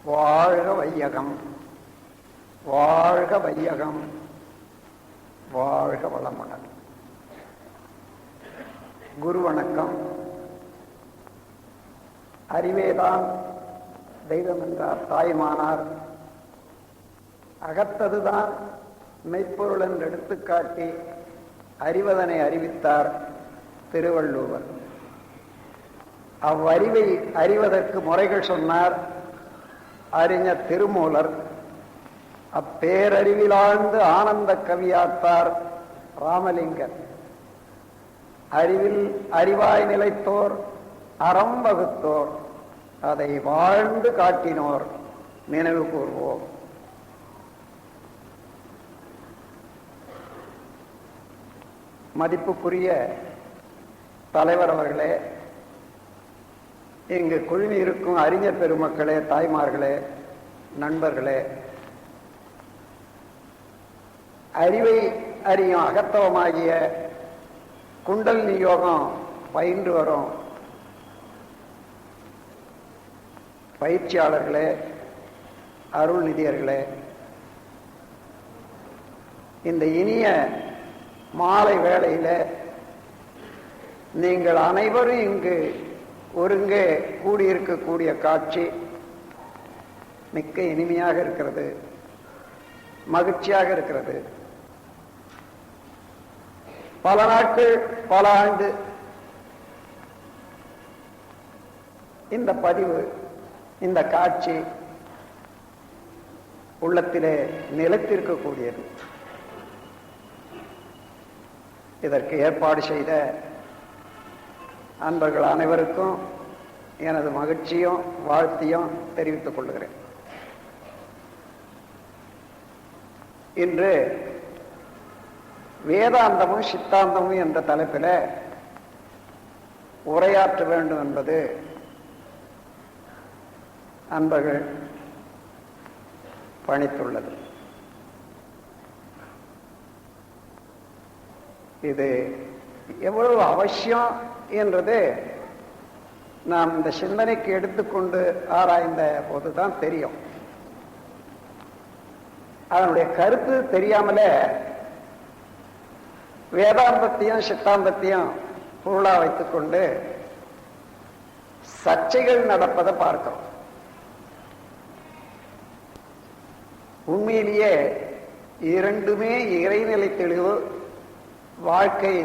வாழ்க வையகம், வாழ்க வையகம், வாழ்க வளமுடன். குரு வணக்கம். அறிவேதான் தெய்வம் என்றார் தாய்மானார். அகத்ததுதான் மெய்ப்பொருள் என்று எடுத்துக்காட்டி அறிவதனை அறிவித்தார் திருவள்ளுவர். அவ்வறிவை அறிவதற்கு முறைகள் சொன்னார் அறிஞர் திருமூலர். அப்பேரறிவிலாழ்ந்து ஆனந்த கவியாத்தார் ராமலிங்கர். அறிவில் அறிவாய் நிலைத்தோர், அறம் வகுத்தோர், அதை வாழ்ந்து காட்டினோர் நினைவு கூர்வோம். மதிப்புக்குரிய தலைவர் அவர்களே, இங்கு குழுமி இருக்கும் அறிஞர் பெருமக்களே, தாய்மார்களே, நண்பர்களே, அறிவை அறியும் அகத்தவமாகிய குண்டலினி யோகம் பயின்று வரும் பயிற்சியாளர்களே, அருள்நிதியர்களே, இந்த இனிய மாலை வேளையில நீங்கள் அனைவரும் இங்கு ஒருங்கே கூடியிருக்கக்கூடிய காட்சி மிக்க இனிமையாக இருக்கிறது, மகிழ்ச்சியாக இருக்கிறது. பல நாட்கள், பல ஆண்டு இந்த பதிவு, இந்த காட்சி உள்ளத்திலே நிலைத்திருக்கக்கூடியது. இதற்கு ஏற்பாடு செய்த அன்பர்கள் அனைவருக்கும் எனது மகிழ்ச்சியும் வாழ்த்தையும் தெரிவித்துக் கொள்கிறேன். இன்று வேதாந்தமும் சித்தாந்தமும் என்ற தலைப்பில் உரையாற்ற வேண்டும் என்பது அன்பர்கள் பணித்துள்ளது. இது எவ்வளவு அவசியம் என்றது நாம் இந்த சிந்தனைக்கு எடுத்துக்கொண்டு ஆராய்ந்த போதுதான் தெரியும். அதனுடைய கருத்து தெரியாமலே வேதாந்தத்தையும் சித்தாந்தத்தையும் பொருளா வைத்துக் கொண்டு சர்ச்சைகள் நடப்பதை பார்க்கிறோம். உண்மையிலேயே இரண்டுமே இறைநிலை தெளிவு, வாழ்க்கை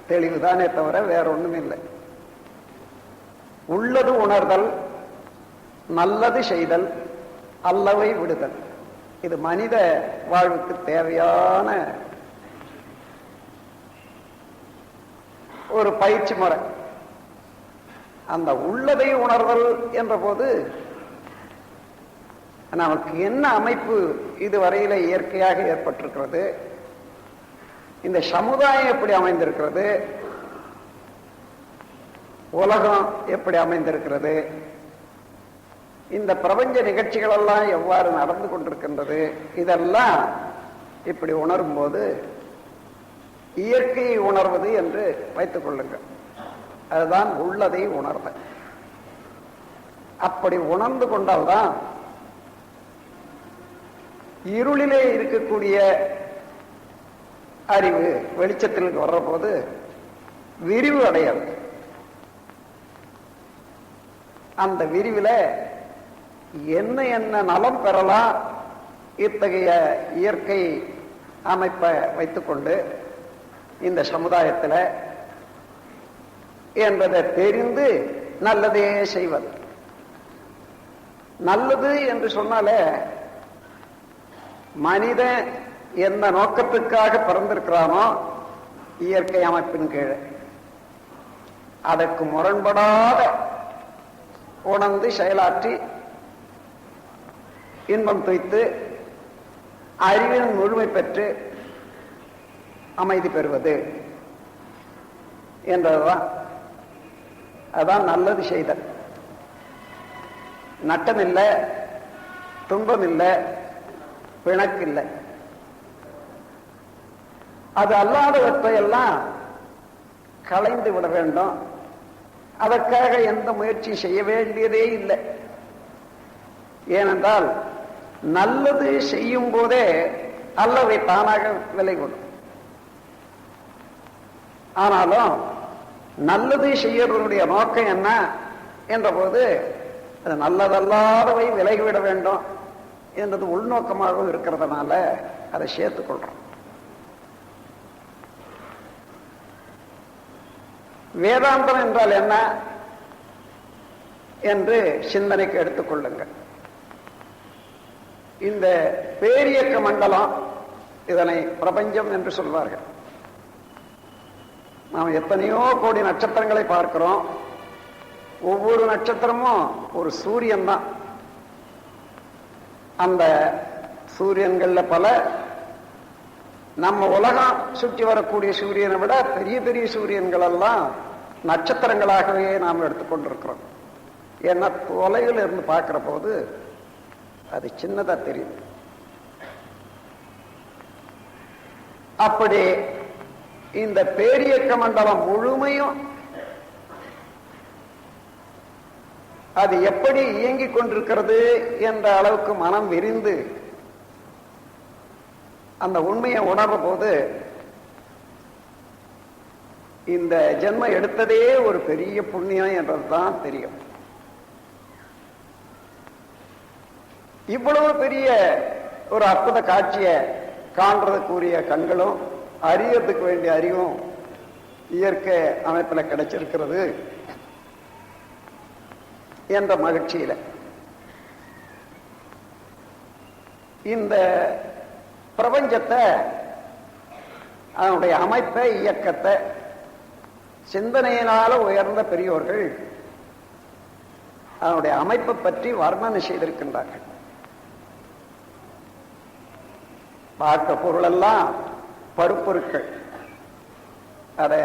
தெளிவுதானே தவிர வேற ஒண்ணும் இல்லை. உள்ளது உணர்தல், நல்லது செய்தல், அல்லவை விடுதல். இது மனித வாழ்வுக்கு தேவையான ஒரு பயிற்சி முறை. அந்த உள்ளதை உணர்தல் என்ற போது நமக்கு என்ன அமைப்பு இதுவரையில இயற்கையாக ஏற்பட்டிருக்கிறது, இந்த சமுதாயம் எப்படி அமைந்திருக்கிறது, உலகம் எப்படி அமைந்திருக்கிறது, இந்த பிரபஞ்ச நிகழ்ச்சிகள் எல்லாம் எவ்வாறு நடந்து கொண்டிருக்கின்றது, இதெல்லாம் இப்படி உணரும் போது இயற்கையை உணர்வது என்று வைத்துக் கொள்ளுங்கள். அதுதான் உள்ளதை உணர்தல். அப்படி உணர்ந்து கொண்டால்தான் இருளிலே இருக்கக்கூடிய அறிவு வெளிச்சத்தில் வர்ற போது விரிவு அடையாது. அந்த விரிவில் என்ன என்ன நலம் பெறலாம் இத்தகைய இயற்கை அமைப்பை வைத்துக்கொண்டு இந்த சமுதாயத்தில் என்பதை தெரிந்து நல்லதே செய்வது. நல்லது என்று சொன்னாலே மனிதன் என்ன நோக்கத்துக்காக பிறந்திருக்கிறானோ இயற்கை அமைப்பின் கீழே அதற்கு முரண்படாத உணர்ந்து செயலாற்றி இன்பம் துய்த்து அறிவின் முழுமை பெற்று அமைதி பெறுவது என்றதுதான். அதான் நல்லது செய்தல். நட்டம் இல்லை, துன்பம் இல்லை, பிணக்கில்லை. அது அல்லாதவற்றையெல்லாம் களைந்து விட வேண்டும். அதற்காக எந்த முயற்சியும் செய்ய வேண்டியதே இல்லை. ஏனென்றால் நல்லது செய்யும் போதே அல்லவை தானாக விலை கொள்ளும். ஆனாலும் நல்லது செய்யறவருடைய நோக்கம் என்ன என்ற போது அது நல்லதல்லாதவை விலகிவிட வேண்டும் என்றது உள்நோக்கமாகவும் இருக்கிறதுனால அதை சேர்த்துக் கொள்றோம். வேதாந்தம் என்றால் என்ன என்று சிந்தனைக்கு எடுத்துக் கொள்ளுங்கள். இந்த பேரியக்க மண்டலம், இதனை பிரபஞ்சம் என்று சொல்வார்கள். நாம் எத்தனையோ கோடி நட்சத்திரங்களை பார்க்கிறோம். ஒவ்வொரு நட்சத்திரமும் ஒரு சூரியன் தான். அந்த சூரியன்கள்ல பல நம்ம உலகம் சுற்றி வரக்கூடிய சூரியனை விட பெரிய பெரிய சூரியன்கள் எல்லாம் நட்சத்திரங்களாகவே நாம் எடுத்துக்கொண்டிருக்கிறோம். ஏன்னா தொலைவில் இருந்து பார்க்கிற போது அது சின்னதா தெரியும். அப்படி இந்த பேரியக்க மண்டலம் முழுமையும் அது எப்படி இயங்கிக் கொண்டிருக்கிறது என்ற அளவுக்கு மனம் விரிந்து அந்த உண்மையை உணர்ற போது இந்த ஜென்மம் எடுத்ததே ஒரு பெரிய புண்ணியம் என்றதுதான் தெரியும். இவ்வளவு பெரிய ஒரு அற்புத காட்சியை காண்றதுக்குரிய கண்களும் அறியறதுக்கு வேண்டிய அறிவும் இயற்கை அமைப்பில் கிடைச்சிருக்கிறது என்ற மகிழ்ச்சியில இந்த பிரபஞ்சத்தை, அதனுடைய அமைப்பை, இயக்கத்தை சிந்தனையினால உயர்ந்த பெரியோர்கள் அதனுடைய அமைப்பை பற்றி வர்ணனை செய்திருக்கின்றார்கள். பார்க்க பொருளெல்லாம் பருப்பொருட்கள். அதை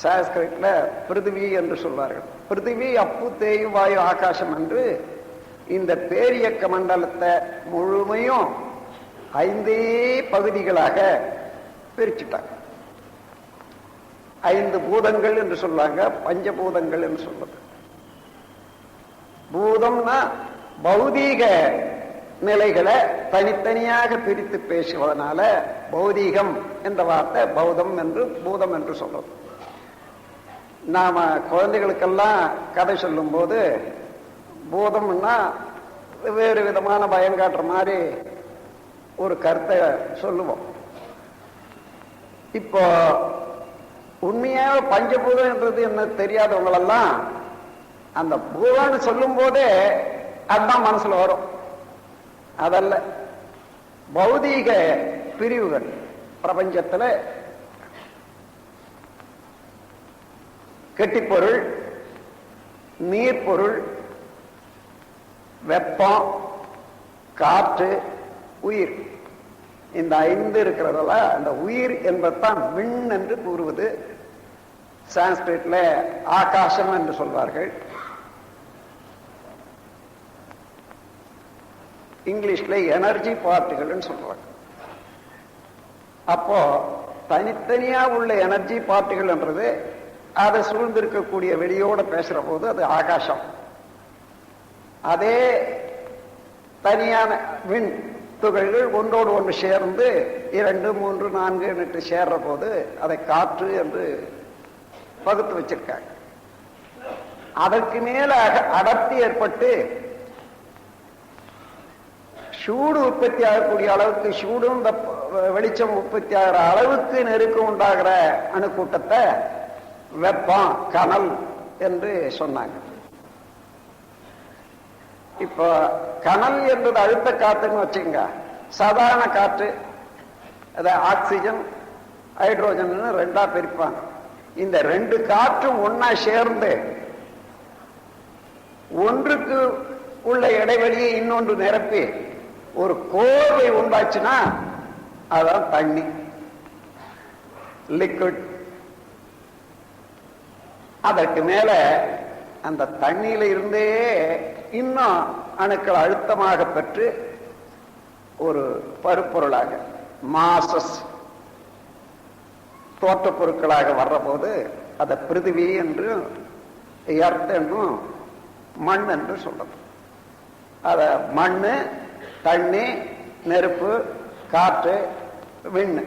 சான்ஸ்கிரிட்ல பிருத்திவி என்று சொல்வார்கள். பிருத்திவி, அப்பு, தேயு, வாயு, ஆகாசம் என்று இந்த பேரியக்க மண்டலத்தை முழுமையும் 5 பகுதிகளாக பிரிச்சுட்டாங்க. 5 பூதங்கள் என்று சொல்லுவாங்க, பஞ்சபூதங்கள் என்று சொல்வது. பூதம்னா பௌதீக நிலைகளை தனித்தனியாக பிரித்து பேசுவதனால பௌதீகம் என்ற வார்த்தை பௌதம் என்று, பூதம் என்று சொல்றது. நாம குழந்தைகளுக்கெல்லாம் கதை சொல்லும் போது பூதம்னா வேறு விதமான பயம் காட்டுற மாதிரி ஒரு கருத்தை சொல்லுவோம். இப்போ உண்மையாக பஞ்சபூதம் என்றது என்ன தெரியாதவங்களெல்லாம் அந்த பூதம்னு சொல்லும் போதே அதுதான் மனசுல வரும். அதல்ல, பௌதீக பிரிவுகள் பிரபஞ்சத்துல கெட்டிப்பொருள், நீர்பொருள், வெப்பம், காற்று, உயிர். இந்த 5 இருக்கிறதால அந்த உயிர் என்பதுதான் விண் என்று கூறுவது. சான்ஸ்கிரிட்ல ஆகாசம் என்று சொல்வார்கள். இங்கிலீஷ்ல எனர்ஜி பார்ட்டிகள் சொல்றாங்க. அப்போ தனித்தனியா உள்ள எனர்ஜி பார்ட்டிகள் என்றது அதை சூழ்ந்திருக்கக்கூடிய வெளியோட பேசுற போது அது ஆகாசம். அதே தனியான விண் துகள்கள் ஒன்றோடு ஒன்று சேர்ந்து 2, 3, 4 என்று சேர்ற போது அதை காற்று என்று பகுத்து வச்சிருக்காங்க. அதற்கு மேலாக அடர்த்தி ஏற்பட்டு சூடு உற்பத்தி ஆகக்கூடிய அளவுக்கு, சூடும் இந்த வெளிச்சம் உற்பத்தி ஆகிற அளவுக்கு நெருக்கம் உண்டாகிற அணுக்கூட்டத்தை வெப்பம், கனல் என்று சொன்னாங்க. இப்போ கனல் என்பது அழுத்த காற்றுன்னு வச்சுங்க. சாதாரண காற்று, அதை ஆக்சிஜன், ஹைட்ரோஜன் 2ஆ பிரிப்பாங்க. இந்த 2 காற்றும் ஒன்னா சேர்ந்து ஒன்றுக்கு உள்ள இடைவெளியை இன்னொன்று நிரப்பி ஒரு கோவை உண்டாச்சுன்னா அதான் தண்ணி, லிக்விட். அதற்கு மேல அந்த தண்ணியில இருந்தே இன்னும் அணுக்கள் அழுத்தமாக பெற்று ஒரு பருப்பொருளாக மாசஸ் தோற்ற பொருட்களாக வர்ற போது அதை பிருத்திவி என்று, எர்த் என்றும், மண் என்று சொல்றது. அத மண்ணு, தண்ணி, நெருப்பு, காற்று, விண்ணு,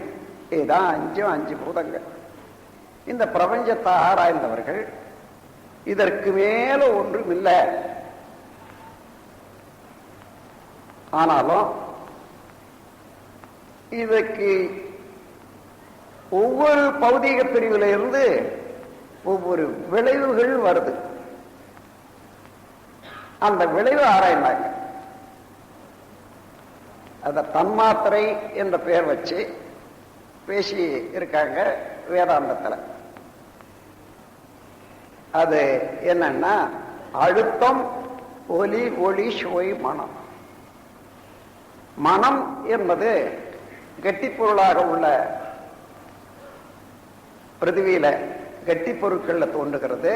இதுதான் அஞ்சு பூதங்கள். இந்த பிரபஞ்சத்தை ஆராய்ந்தவர்கள் இதற்கு மேல ஒன்றும் இல்லை, ஆனாலும் இதுக்கு ஒவ்வொரு பௌதீக பிரிவுல இருந்து ஒவ்வொரு விளைவுகள் வருது. அந்த விளைவு ஆராய்ந்தாங்க. அத தன்மாத்திரை என்ற பெயர் வச்சு பேசி இருக்காங்க வேதாந்தத்துல. அது என்னன்னா அழுத்தம், ஒலி, ஒளி, சுவை, மனம். மனம் என்பது கெட்டிப்பொருளாக உள்ள பிருத்திவியில கெட்டி பொருட்கள்ல தோன்றுகிறது.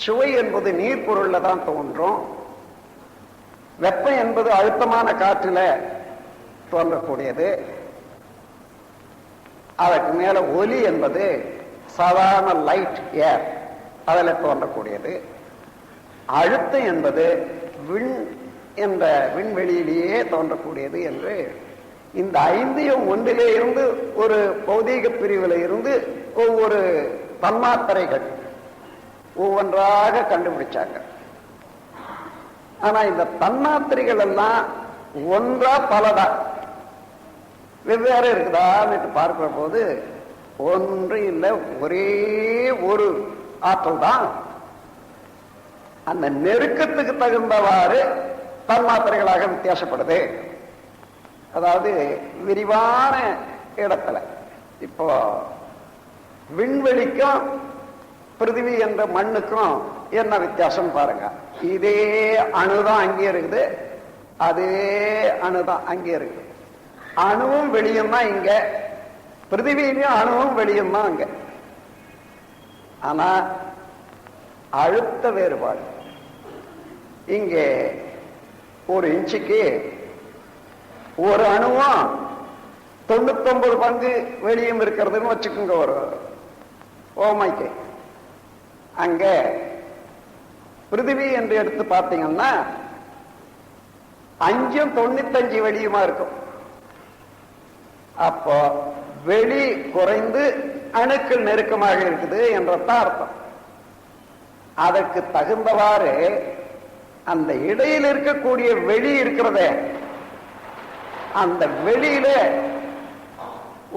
சுவை என்பது நீர் பொருள்ல தான் தோன்றும். வெப்பம் என்பது அழுத்தமான காற்றில தோன்றக்கூடியது. அதற்கு மேல ஒலி என்பது சாதாரண லைட் ஏர், அதில் தோன்றக்கூடியது. அழுத்தம் என்பது விண் என்ற விண்வெளியிலேயே தோன்றக்கூடியது என்று இந்த ஐந்தையும் ஒன்றிலே இருந்து ஒரு பௌதீக பிரிவில் இருந்து ஒவ்வொரு தன்மாத்திரைகள் ஒவ்வொன்றாக கண்டுபிடிச்சாங்க. ஆனா இந்த தன்மாத்திரைகள் எல்லாம் ஒன்றா பலதா வெவ்வேறு இருக்குதான்னு பார்க்கிற போது ஒன்று இல்லை, ஒரே ஒரு ஆற்றல் தான். அந்த நெருக்கத்துக்கு தகுந்தவாறு தன்மாத்திரைகளாக வித்தியாசப்படுது. அதாவது விரிவான இடத்துல இப்போ விண்வெளிக்கும் பிருத்திவி என்ற மண்ணுக்கும் என்ன வித்தியாசம் பாருங்க. இதே அணுதான் அங்கே இருக்குது, அதே அணுதான் அங்கே இருக்குது. அணுவும் வெளியும் தான் இங்க, பிருத்திவியிலையும் அணுவும் வெளியும் தான் அங்க. ஆனா அழுத்த வேறுபாடு. இங்கே ஒரு இன்ச்சுக்கு ஒரு அணுவும் 99 பங்கு வெளியும் இருக்கிறதுன்னு வச்சுக்கோங்க ஒரு ஓமைக்கு. அங்க பிருத்திவி என்று எடுத்து பார்த்தீங்கன்னா 5ம் 95 வெளியுமா இருக்கும். அப்போ வெளி குறைந்து அணுக்கள் நெருக்கமாக இருக்குது என்றதான் அர்த்தம். அதற்கு தகுந்தவாறு அந்த இடையில் இருக்கக்கூடிய வெளி இருக்கிறதே, அந்த வெளியில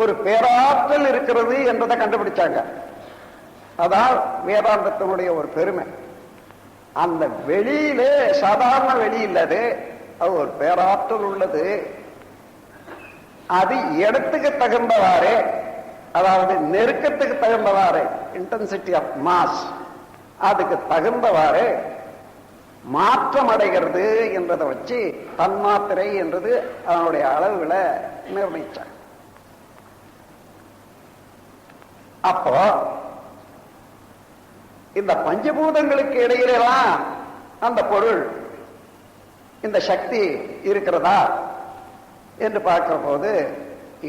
ஒரு பேராற்றல் இருக்கிறது என்றதை கண்டுபிடிச்சாங்க. அதான் வேதாந்தத்தினுடைய ஒரு பெருமை. அந்த வெளியில சாதாரண வெளி இல்லது, அது ஒரு பேராற்றல் உள்ளது. அது இடத்துக்கு தகுந்தவாறு, அதாவது நெருக்கத்துக்கு தகுந்தவாறு, இன்டென்சிட்டி ஆஃப் மாஸ், அதுக்கு தகுந்தவாறு மாற்றம் அடைகிறது என்றதை வச்சு தன்மாத்திரை என்றது அதனுடைய அளவுகளை நிர்ணயிச்சாங்க. அப்போ இந்த பஞ்சபூதங்களுக்கு இடையிலாம் அந்த பொருள், இந்த சக்தி இருக்கிறதா என்று பார்க்கிற போது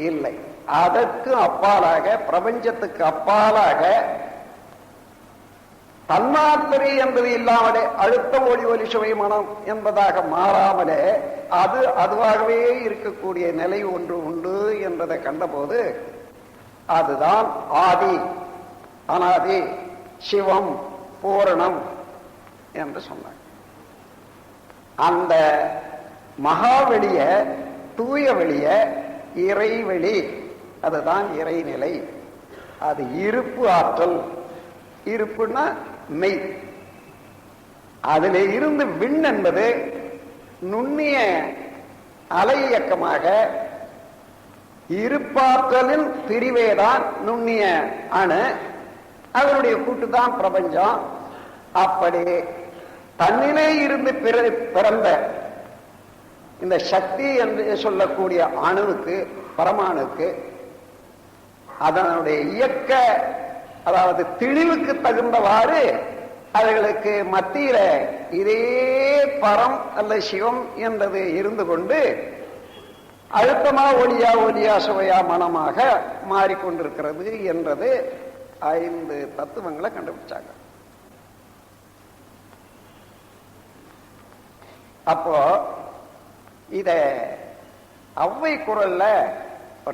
இல்லை. அதற்கு அப்பாலாக, பிரபஞ்சத்துக்கு அப்பாலாக தன்மாத்திரை என்பது இல்லாமலே அழுத்தம், ஒளி, ஒலி, சுவை, மனம் என்பதாக மாறாமலே அது அதுவாகவே இருக்கக்கூடிய நிலை ஒன்று உண்டு என்பதை கண்டபோது அதுதான் ஆதி, அனாதி, சிவம், பூரணம் என்று சொன்னார். அந்த மகாவெளிய, தூய வெளிய, இறைவெளி, அதுதான் இறைநிலை. அது இருப்பு ஆற்றல். இருப்புன்னா மெய். அதில் இருந்து விண் என்பது நுண்ணிய அலை இயக்கமாக, இருப்பாற்றலின் பிரிவேதான் நுண்ணிய அணு, அதனுடைய கூட்டுதான் பிரபஞ்சம். அப்படி தன்னிலே இருந்து பிறந்த இந்த சக்தி என்று சொல்லக்கூடிய அணுவுக்கு, பரமாணுக்கு, அதனுடைய இயக்க, அதாவது தெளிவுக்கு தகுந்தவாறு அவர்களுக்கு மத்தியில இதே பரம் அல்ல சிவம் என்றது இருந்து கொண்டு அழுத்தமா, ஒளியா, ஒலியா, சுவையா, மனமாக மாறிக்கொண்டிருக்கிறது என்றது 5 தத்துவங்களை கண்டுபிடிச்சாங்க. அப்போ இத ஔவை குரல்ல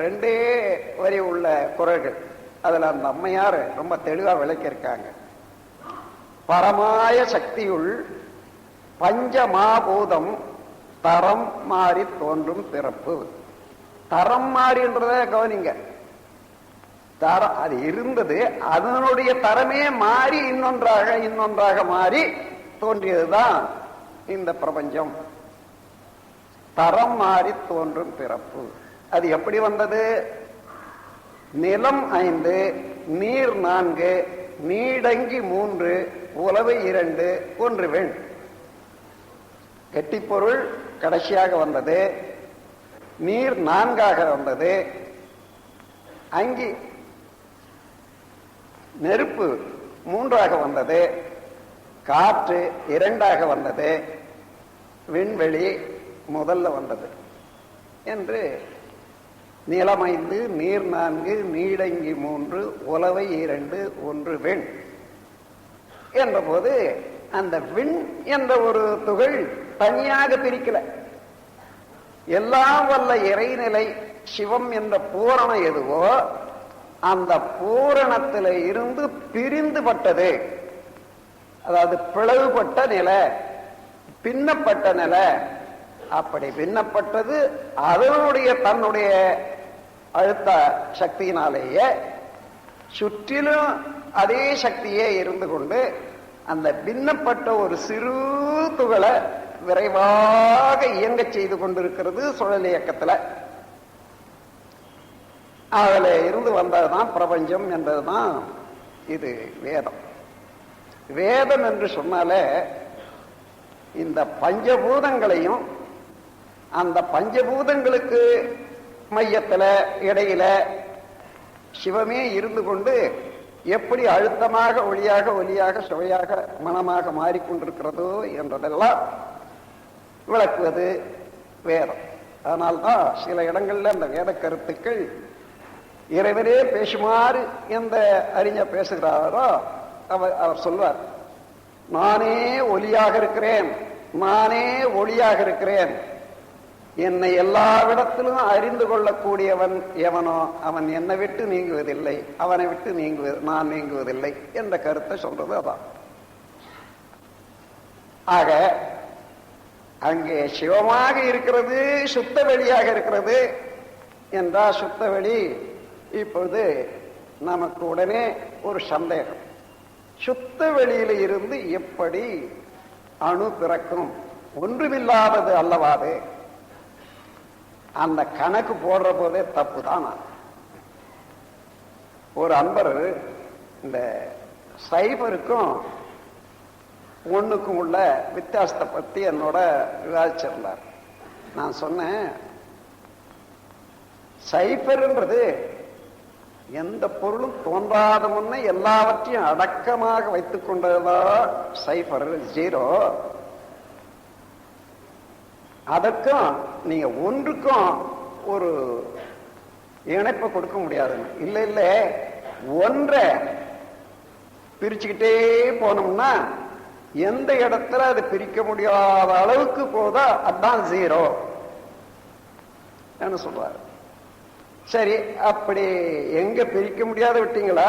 2 வரி உள்ள குரல்கள், அதுல அந்த அம்மையார் ரொம்ப தெளிவா விளக்கியிருக்காங்க. பரமாய சக்தியுள் பஞ்சமாபூதம் தரம் மாறி தோன்றும் பிறப்பு. தரம் மாறின்றத கவனிங்க. தரம் அது இருந்தது, அதனுடைய தரமே மாறி இன்னொன்றாக மாறி தோன்றியதுதான் இந்த பிரபஞ்சம். தரம் மாறி தோன்றும் பிறப்பு. அது எப்படி வந்தது? நிலம் 5, நீர் 4, நீடங்கி 3, உலவை 2, 1 வெண். கெட்டிப்பொருள் கடைசியாக வந்தது, நீர் 4ஆக வந்தது, அங்கி நெருப்பு 3ஆக வந்தது, காற்று 2ஆக வந்தது, விண்வெளி முதல்ல வந்தது என்று நிலம் 5, நீர் 4, நீடங்கி 3, உலவை 2, 1 வெண் என்ற போது அந்த விண் என்ற ஒரு துகள் தனியாக பிரிக்கல. எல்லாம் வல்ல இறைநிலை சிவம் என்ற பூரணம் எதுவோ அந்த பூரணத்தில இருந்து பிரிந்துபட்டது. அதாவது பிளவுபட்ட நிலை, பின்னப்பட்ட நிலை. அப்படி பின்னப்பட்டது அதனுடைய தன்னுடைய அழுத்த சக்தியினாலேயே சுற்றிலும் அதே சக்தியே இருந்து கொண்டு அந்த பின்னப்பட்ட ஒரு சிறு துகளை விரைவாக இயங்க செய்து கொண்டிருக்கிறது சுழல் இயக்கத்துல. அதுல இருந்து வந்ததுதான் பிரபஞ்சம் என்பதுதான் இது வேதம். வேதம் என்று சொன்னாலே இந்த பஞ்சபூதங்களையும் அந்த பஞ்சபூதங்களுக்கு மையத்துல இடையில சிவமே இருந்து கொண்டு எப்படி அழுத்தமாக ஒளியாக சுவையாக மனமாக மாறிக்கொண்டிருக்கிறதோ என்றதெல்லாம் விளக்குவது வேதம். அதனால்தான் சில இடங்கள்ல அந்த வேத கருத்துக்கள் இறைவனே பேசுமாறு எந்த அறிஞர் பேசுகிறாரோ அவர் சொல்வார், நானே ஒளியாக இருக்கிறேன், நானே ஒளியாக இருக்கிறேன், என்னை எல்லாவிடத்திலும் அறிந்து கொள்ளக்கூடியவன் எவனோ அவன் என்னை விட்டு நீங்குவதில்லை, அவனை விட்டு நான் நீங்குவதில்லை என்ற கருத்தை சொல்றது அதான். ஆக அங்கே சிவமாக இருக்கிறது, சுத்த வெளியாக இருக்கிறது என்றால் சுத்த வெளி. இப்பொழுது நமக்கு உடனே ஒரு சந்தேகம், சுத்த வெளியில இருந்து எப்படி அணு பிறக்கும்? ஒன்றுமில்லாதது அல்லவாது. அந்த கணக்கு போடுற போதே தப்பு தான். ஒரு அன்பர் இந்த சைபருக்கும் 1க்கும் உள்ள வித்தியாசத்தை பத்தி என்னோட விவாதிச்சிருந்தார். நான் சொன்னேன், சைபர்ன்றது எந்த பொருளும் தோன்றாத முன்னே எல்லாவற்றையும் அடக்கமாக வைத்துக் கொண்டதுதான் சைபர், 0. அதற்கும் நீங்க 1க்கும் ஒரு இணைப்பை கொடுக்க முடியாதுன்னு. இல்ல 1 பிரிச்சுக்கிட்டே போனோம்னா எந்த இடத்துல அது பிரிக்க முடியாத அளவுக்கு போதா அதுதான் 0 என்ன சொல்றாரு. சரி, அப்படி எங்க பிரிக்க முடியாத விட்டீங்களா?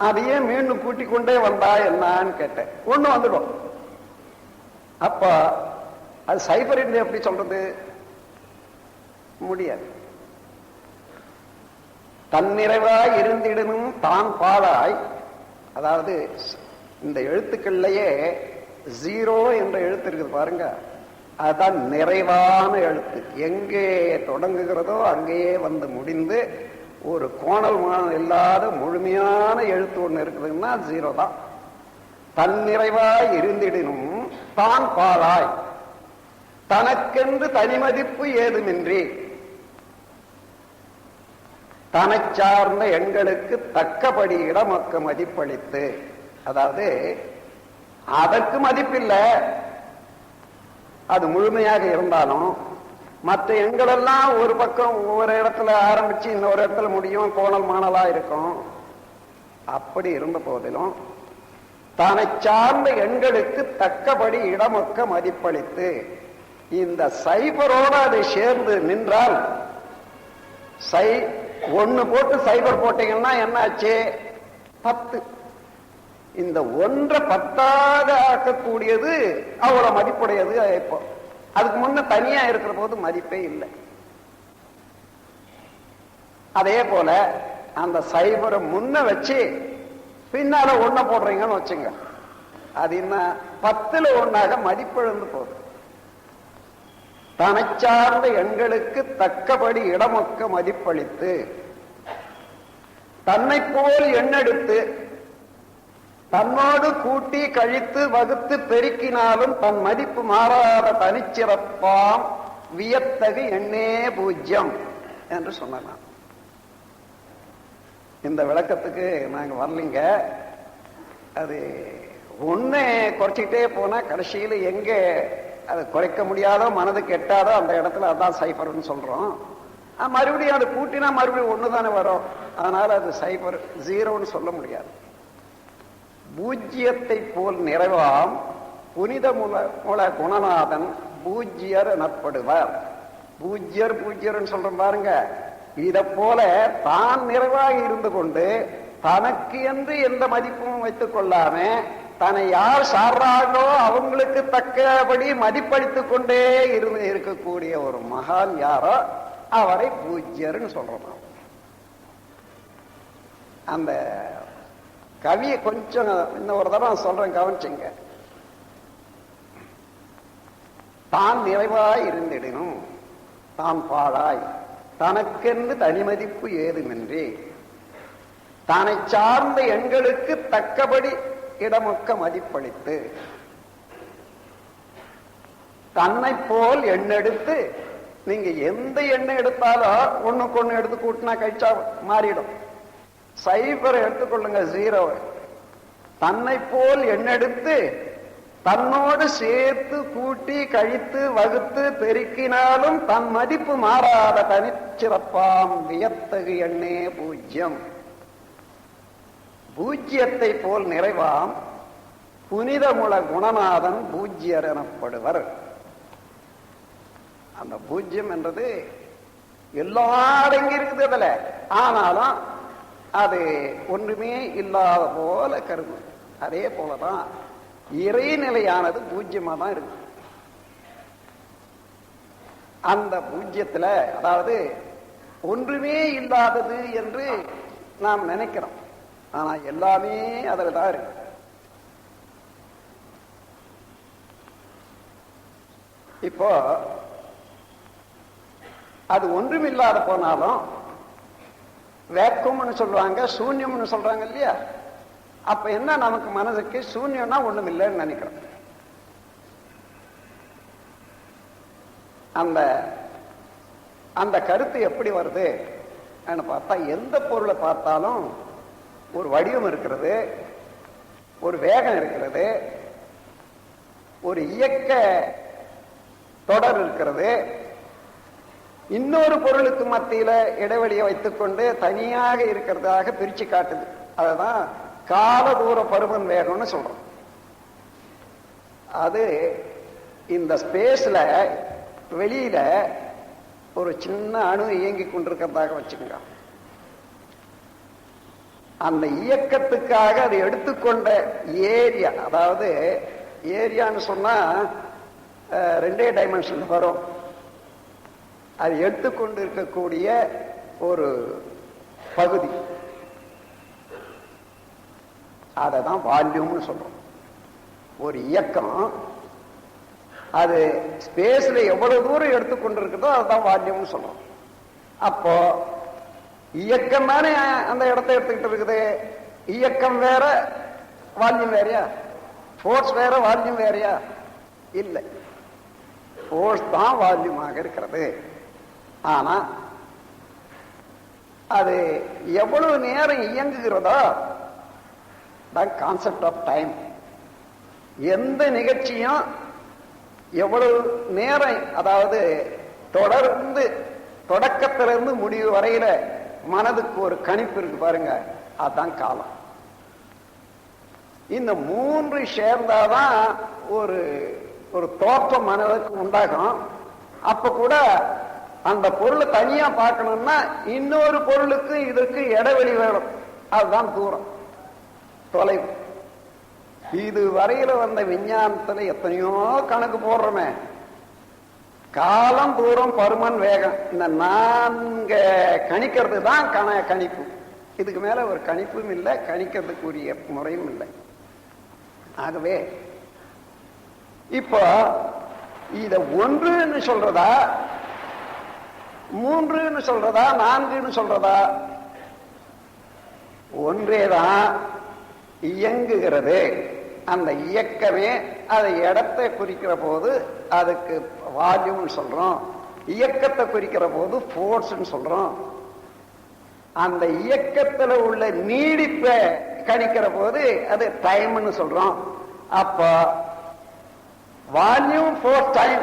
அதையே மீண்டும் கூட்டிக் கொண்டே வந்தா என்னான்னு கேட்டேன். 1 வந்துடும். அப்ப அது சைபர் என்று எப்படி சொல்றது? முடியாது. தன்னிறைவாய் இருந்திடனும் தான் பாழாய். அதாவது இந்த எழுத்துக்கள்லயே 0 என்ற எழுத்து இருக்குது பாருங்க, அதுதான் நிறைவான எழுத்து. எங்கே தொடங்குகிறதோ அங்கேயே வந்து முடிந்து ஒரு கோணல் மாணல் இல்லாத முழுமையான எழுத்து ஒண்ணு இருக்குதுன்னா 0 தான். தன்னிறைவாய் இருந்திடனும் தான் பாழாய், தனக்கென்று தனிமதிப்பு ஏதுமின்றி தன்னை சார்ந்த எண்களுக்கு தக்கபடி இடமக்க மதிப்பளித்து. அதாவது அதற்கு மதிப்பில்லை, அது முழுமையாக இருந்தாலும் மற்ற எண்களெல்லாம் ஒரு பக்கம் ஒவ்வொரு இடத்துல ஆரம்பிச்சு இன்னொரு இடத்துல முடியும், கோணல் மாணலா இருக்கும். அப்படி இருந்த போதிலும் தன்னை சார்ந்த எண்களுக்கு தக்கபடி இடமக்க மதிப்பளித்து இந்த சைபரோட அதை சேர்ந்து நின்றால், ஒன்னு போட்டு சைபர் போட்டீங்கன்னா என்ன ஆச்சு? 10. இந்த 1 10ஆக ஆக்கக்கூடியது அவ்வளவு மதிப்புடையது. இப்போ அதுக்கு முன்ன தனியா இருக்கிற போது மதிப்பே இல்லை. அதே போல அந்த சைபரை முன்ன வச்சு பின்னால 1 போடுறீங்கன்னு வச்சுங்க, அது என்ன 10ல் 1ஆக மதிப்பிழந்து போகுது. தன்னை சார்ந்த எண்களுக்கு தக்கபடி இடமொக்க மதிப்பளித்து தன்னை போல் எண்ணெடுத்து தன்னோடு கூட்டி கழித்து வகுத்து பெருக்கினாலும் தன் மதிப்பு மாறாத தனிச்சிறப்பாம் வியத்தகு எண்ணே பூஜ்யம் என்று சொன்னான். இந்த விளக்கத்துக்கு நாங்க வரலிங்க. அது ஒண்ணு குறைச்சிக்கிட்டே போனா கடைசியில எங்க அதை குறைக்க முடியாதோ மனதுக்கு எட்டாதோ அந்த இடத்துல அதான் சைபர்னு சொல்றோம். மறுபடியும் அதை கூட்டினா மறுபடியும் 1 தானே வரும். அதனால அது சைபர் 0ன்னு சொல்ல முடியாது. பூஜ்ஜியத்தை போல் நிறைவாம் புனித முல குணநாதன் பூஜ்யர் எனப்படுவார். பூஜ்யர்னு சொல்றோம் பாருங்க. இத போல தான் நிறைவாக இருந்து கொண்டு தனக்கு என்று எந்த மதிப்பும் வைத்துக் கொள்ளாம தன்னை யார் சார்றாங்களோ அவங்களுக்கு தக்கபடி மதிப்பளித்துக் கொண்டே இருக்கக்கூடிய ஒரு மகான் யாரோ அவரை பூஜ்யர்னு சொல்றோம். அந்த கவியை கொஞ்சம் இன்னொரு தடவை சொல்றேன், கவனிச்சுங்க. தான் நிறைவாய் இருந்திடனும் தான் பாழாய் தனக்கென்று தனிமதிப்பு ஏதுமின்றி தன்னை சார்ந்த எண்களுக்கு தக்கபடி இடமொக்க மதிப்பளித்து தன்னை போல் எண்ணெடுத்து, நீங்க எந்த எண்ணெய் எடுத்தாலும் 1க்கு 1 எடுத்து கூட்டினா கழிச்சா மாறிடும். சைபரை எடுத்துக்கொள்ளுங்க 0. தன்னை போல் எண்ணெடுத்து தன்னோடு சேர்த்து கூட்டி கழித்து வகுத்து பெருக்கினாலும் தன் மதிப்பு மாறாத தனிச்சிறப்பாம் வியத்தகு எண்ணே பூஜ்யம். பூஜ்யத்தை போல் நிறைவாம் புனிதமுல குணநாதன் பூஜ்யர் எனப்படுவர். அந்த பூஜ்யம் என்றது எல்லா அடங்கி இருக்குது அதுல. ஆனாலும் அது ஒன்றுமே இல்லாத போல கருது. அதே போலதான் இறைநிலையானது பூஜ்யமா தான் இருக்கு. அந்த பூஜ்யத்துல அதாவது ஒன்றுமே இல்லாதது என்று நாம் நினைக்கிறோம். ஆனா எல்லாமே அதில் தான் இருக்கு. இப்போ அது ஒன்றுமில்லாத போனாலும் வேக்கும்னு சொல்றாங்க, சூன்யம்னு சொல்றாங்க இல்லையா? அப்ப என்ன நமக்கு மனதுக்கு சூன்யம்னா ஒண்ணும் இல்லைன்னு நினைக்கிறோம். அந்த அந்த கருத்து எப்படி வருது பார்த்தா, எந்த பொருளை பார்த்தாலும் ஒரு வடிவம் இருக்கிறது, ஒரு வேகம் இருக்கிறது, ஒரு இயக்க தொடர் இருக்கிறது. இன்னொரு பொருளுக்கு மத்தியில இடைவெளியை வைத்துக்கொண்டு தனியாக இருக்கிறதாக பிரிச்சு காட்டுது. அதுதான் கால தூர பருமன் வேகம்னு சொல்றோம். அது இந்த ஸ்பேஸ்ல வெளியில ஒரு சின்ன அணு இயங்கி கொண்டிருக்கிறதாக வச்சுக்கோங்க. அந்த இயக்கத்துக்காக அது எடுத்துக்கொண்ட ஏரியா, அதாவது ஏரியான்னு சொன்னா 2 டைமென்ஷன் வரும். அது எடுத்துக்கொண்டு இருக்கக்கூடிய ஒரு பகுதி, அததான் வால்யூம்னு சொல்றோம். ஒரு இயக்கம் அது ஸ்பேஸ்ல எவ்வளவு தூரம் எடுத்துக்கொண்டிருக்குதோ அதுதான் வால்யூம்னு சொல்றோம். அப்போ இயக்கம் தானே அந்த இடத்தை எடுத்துக்கிட்டு இருக்குது. இயக்கம் வேற வால்யூம் வேறையா? ஃபோர்ஸ் வேற வால்யூம் வேறையா? இல்லை, ஃபோர்ஸ் தான் வால்யூமாக இருக்கிறது. ஆனா அது எவ்வளவு நேரம் இயங்குகிறதோ தான் கான்செப்ட் ஆஃப் டைம். எந்த நிகழ்ச்சியும் எவ்வளவு நேரம், அதாவது தொடர்ந்து தொடக்கத்திலிருந்து முடிவு வரையில மனதுக்கு ஒரு கணிப்பு இருக்கு பாருங்க, அதுதான் காலம். இந்த 3 சேர்ந்தாதான் ஒரு ஒரு தோற்றம் மனதுக்கு உண்டாகும். அப்ப கூட அந்த பொருளை தனியா பார்க்கணும்னா இன்னொரு பொருளுக்கு இதற்கு இடைவெளி வேணும். அதுதான் தூரம், தொலைவு. இது வரையில வந்த விஞ்ஞானத்துல எத்தனையோ கணக்கு போடுறோமே. காலம், தூரம், பருமன், வேகம், இந்த 4 கணிக்கிறது தான் கணிப்பு. இதுக்கு மேல ஒரு கணிப்பும் இல்லை, கணிக்கிறதுக்குரிய முறையும் இல்லை. ஆகவே இப்போ இத 1ன்னு சொல்றதா, 3ன்னு சொல்றதா, 4ன்னு சொல்றதா? ஒன்றேதான் இயங்குகிறது. அந்த இயக்கமே அதை இடத்தை குறிக்கிற போது அதுக்கு வால்யூம் சொல்றோம், இயக்கத்தை குறிக்கிற போது போர்ஸ்ன்னு சொல்றோம். அந்த இயக்கத்துல உள்ள நீடிப்பை கணிக்கிற போது அது டைம்னு சொல்றோம். அப்ப வால்யூம், ஃபோர்ஸ், டைம்,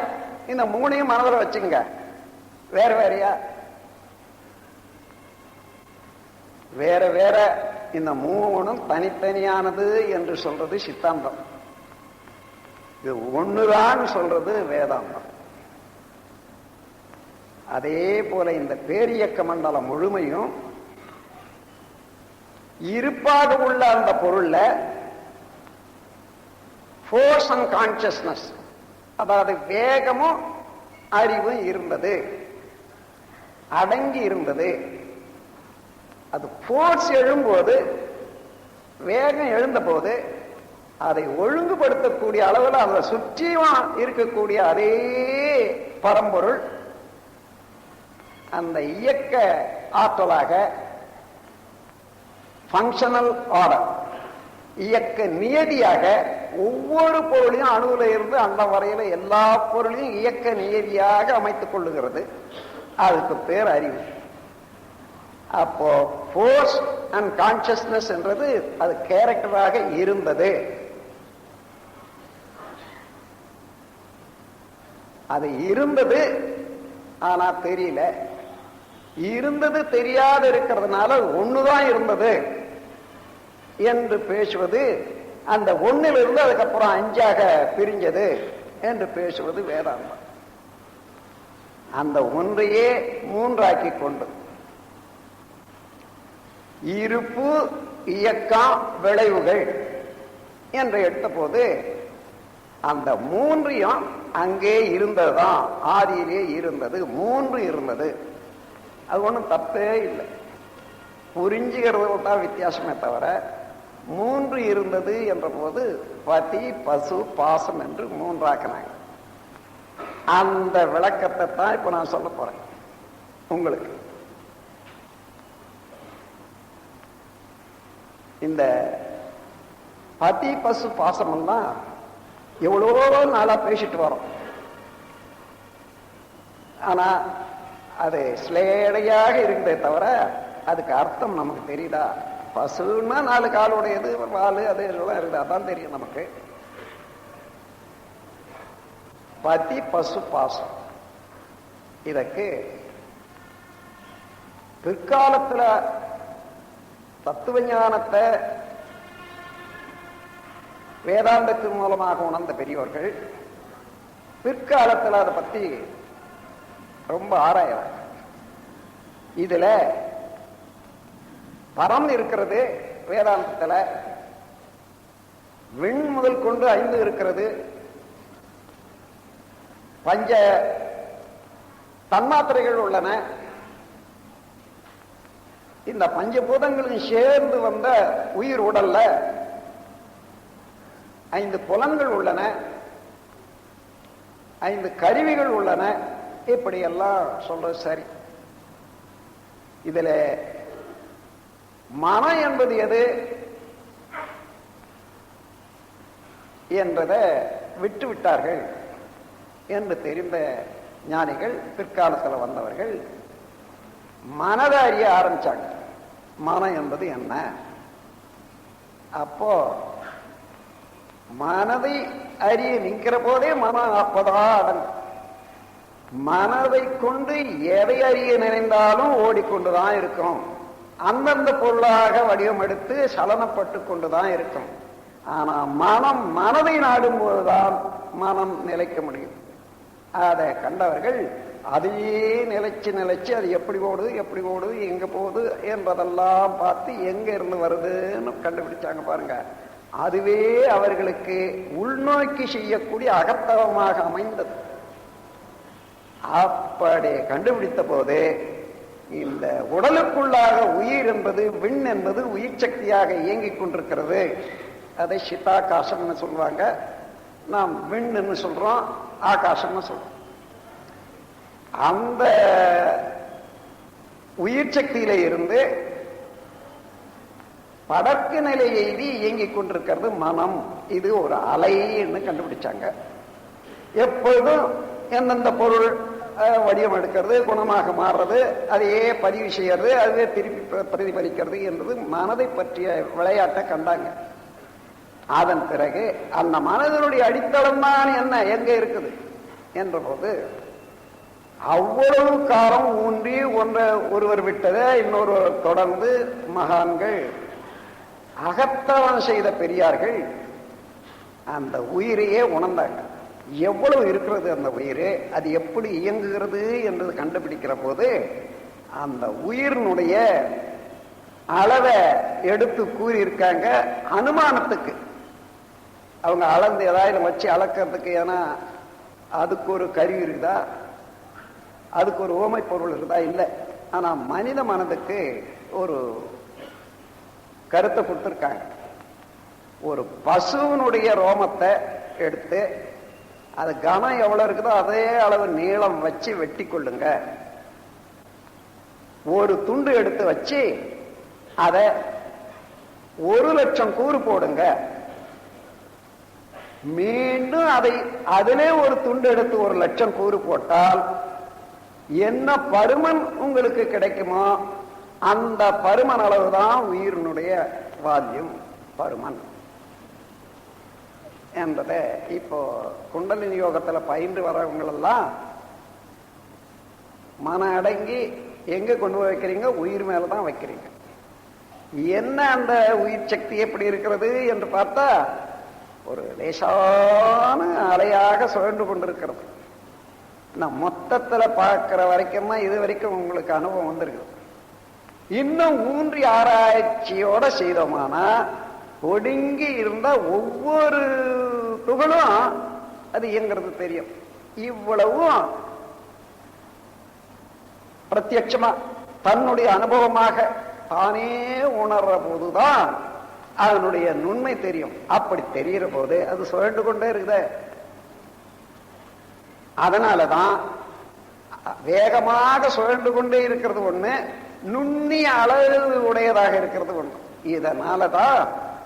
இந்த 3ஐயும் மனதில் வச்சுங்க. வேற வேறையா? வேற வேற. இந்த 3ம் தனித்தனியானது என்று சொல்றது சித்தாந்தம். இது ஒண்ணுதான் சொல்றது வேதாந்தம். அதே போல இந்த பேரியக்க மண்டலம் முழுமையும் இருப்பாக உள்ள அந்த பொருள்ல ஃபோர்ஸ் அண்ட் கான்சியஸ்னஸ், அதாவது வேகமும் அறிவும் இருந்தது, அடங்கி இருந்தது. அது போர்ஸ் எழும்போது, வேகம் எழுந்த போது அதை ஒழுங்குபடுத்தக்கூடிய அளவில் அதை சுற்றியும் இருக்கக்கூடிய அதே பரம்பொருள் அந்த இயக்க ஆற்றலாக ஃபங்க்ஷனல் ஆர்டர், இயக்க நியதியாக ஒவ்வொரு பொருளையும் அணுவில இருந்து அந்த வரையில எல்லா பொருளையும் இயக்க நியதியாக அமைத்துக் கொள்ளுகிறது. அதுக்கு பேர் அறிவு. அப்போ ஃபோர்ஸ் அண்ட் கான்சியஸ்னஸ் என்றது அது கேரக்டராக இருந்தது. அது இருந்தது, ஆனா தெரியல. இருந்தது தெரியாது இருக்கிறதுனால ஒண்ணுதான் இருந்தது என்று பேசுவது, அந்த ஒன்னிலிருந்து அதுக்கப்புறம் 5ஆக பிரிஞ்சது என்று பேசுவது வேதாந்தம். அந்த ஒன்றையே 3ஆக்கி கொண்டு இருப்பு, இயக்கம், விளைவுகள் என்று எடுத்த போது அந்த 3ஐயும் அங்கே இருந்ததுதான், ஆதியிலே இருந்தது. 3 இருந்தது. அது ஒன்றும் தப்பே இல்லை. புரிஞ்சுக்கிறது தான் வித்தியாசமே தவிர 3 இருந்தது என்ற போது பதி, பசு, பாசம் என்று 3ஆக்கினாங்க. அந்த விளக்கத்தை தான் இப்ப நான் சொல்ல போறேன் உங்களுக்கு. இந்த பதி, பசு, பாசம் எல்லாம் எவ்வளோ நாளா பேசிட்டு வரோம். ஆனா அது ஸ்லேடையாக இருந்தே தவிர அதுக்கு அர்த்தம் நமக்கு தெரியுதா? பசுன்னா 4 காலுடையது, வாலு, அது எல்லாம் இருக்குது, அதான் தெரியும் நமக்கு. பதி, பசு, பாசம் இதற்கு பிற்காலத்துல தத்துவ ஞானத்தை வேதாந்தத்தின் மூலமாக உணர்ந்த பெரியவர்கள் பிற்காலத்தில் அதை பத்தி ரொம்ப ஆராயறாங்க. இதுல பரம் இருக்கிறது வேதாந்தத்துல, விண் முதல் கொண்டு 5 இருக்கிறது, பஞ்ச தன்மாத்திரைகள் உள்ளன. இந்த பஞ்சபூதங்களும் சேர்ந்து வந்த உயிர் உடல்ல 5 புலன்கள் உள்ளன, 5 கருவிகள் உள்ளன. இப்படி எல்லாம் சொல்றது சரி. இதுல மனம் என்பது எது என்றதை விட்டு விட்டார்கள் என்று தெரிந்த ஞானிகள், பிற்காலத்தில் வந்தவர்கள் மனதை அறிய ஆரம்பிச்சாங்க. மனம் என்பது என்ன? அப்போ மனதை அறிய நிற்கிற போதே மனம் அப்பதான் அடங்கும். மனதை கொண்டு எதை அறிய நினைந்தாலும் ஓடிக்கொண்டுதான் இருக்கும். அந்தந்த பொருளாக வடிவம் எடுத்து சலனப்பட்டு கொண்டுதான் இருக்கும். ஆனா மனம் மனதை நாடும் போதுதான் மனம் நிலைக்க முடியும். அதை கண்டவர்கள் அதையே நிலைச்சு நிலைச்சு அது எப்படி ஓடுது எங்க போகுது என்பதெல்லாம் பார்த்து எங்க இருந்து வருதுன்னு கண்டுபிடிச்சாங்க பாருங்க. அதுவே அவர்களுக்கு உள்நோக்கி செய்யக்கூடிய அகத்தவமாக அமைந்தது. அப்படி கண்டுபிடித்த போது இந்த உடலுக்குள்ளாக உயிர் என்பது, விண் என்பது உயிர் சக்தியாக இயங்கிக் கொண்டிருக்கிறது. அதை சித்தாகாசம்னு சொல்லுவாங்க, நாம் விண்ணுன்னு சொல்றோம், ஆகாசம்னு சொல்றோம். அந்த உயிர் சக்தியில இருந்து படக்கு நிலை எய்தி இயங்கிக் கொண்டிருக்கிறது மனம். இது ஒரு அலைன்னு கண்டுபிடிச்சாங்க. எப்பொழுதும் எந்தெந்த பொருள் வடிவம் எடுக்கிறது, குணமாக மாறுறது, அதையே பதிவு செய்யறது, அதுவே திருப்பி பிரதிபலிக்கிறது என்பது மனதை பற்றிய விளையாட்டை கண்டாங்க. அதன் பிறகு அந்த மனதனுடைய அடித்தளம் தான் என்ன, எங்க இருக்குது என்ற போது அவ்வளவு காலம் ஊன்றி ஒருவர் விட்டதை இன்னொருவர் தொடர்ந்து மகான்கள், அகத்தவன் செய்த பெரியார்கள் அந்த உயிரையே உணர்ந்தாங்க. எவ்வளவு இருக்கிறது அந்த உயிர், அது எப்படி இயங்குகிறது என்று கண்டுபிடிக்கிற போது அந்த உயிரினுடைய அளவை எடுத்து கூறியிருக்காங்க. அனுமானத்துக்கு அவங்க அளந்து ஏதாவது வச்சு அளக்கிறதுக்கு, ஏன்னா அதுக்கு ஒரு கருவி இருக்குதா, அதுக்கு ஒரு ஓமை பொருள் இருக்குதா, இல்லை. ஆனா மனித மனதுக்கு ஒரு கருத்தை கொடுத்திருக்காங்க. ஒரு பசுவினுடைய ரோமத்தை எடுத்து அது கனம் எவ்வளவு இருக்குதோ அதே அளவு நீளம் வச்சு வெட்டி கொள்ளுங்க. ஒரு துண்டு எடுத்து வச்சு அதை 1,00,000 கூறு போடுங்க. மீண்டும் அதை அதிலே ஒரு துண்டு எடுத்து 1,00,000 கூறு போட்டால் என்ன பருமன் உங்களுக்கு கிடைக்குமோ அந்த பருமன் அளவுதான் உயிரினுடைய வால்யூம், பருமன் என்பதை இப்போ குண்டலினி யோகத்துல பயின்று வரவங்களெல்லாம் மன அடங்கி எங்க கொண்டு போய் வைக்கிறீங்க, உயிர் மேலதான் வைக்கிறீங்க. என்ன அந்த உயிர் சக்தி எப்படி இருக்கிறது என்று பார்த்தா ஒரு லேசான அலையாக சுழன்று கொண்டிருக்கிறது. நான் மொத்தத்துல பார்க்கிற வரைக்கும் இது வரைக்கும் உங்களுக்கு அனுபவம் வந்திருக்கு. இன்னும் ஊன்றி ஆராய்ச்சியோட செய்தோமானா ஒடுங்கி இருந்த ஒவ்வொரு துகளும் அது இயங்கிறது தெரியும். இவ்வளவும் பிரத்யட்சமா தன்னுடைய அனுபவமாக தானே உணர்ற போதுதான் அதனுடைய நுண்மை தெரியும். அப்படி தெரிகிற போது அது சுழண்டு கொண்டே இருக்குது. அதனாலதான் வேகமாக சுழண்டு கொண்டே இருக்கிறது ஒண்ணு, நுண்ணிய அளவு உடையதாக இருக்கிறது ஒண்ணு. இதனாலதான்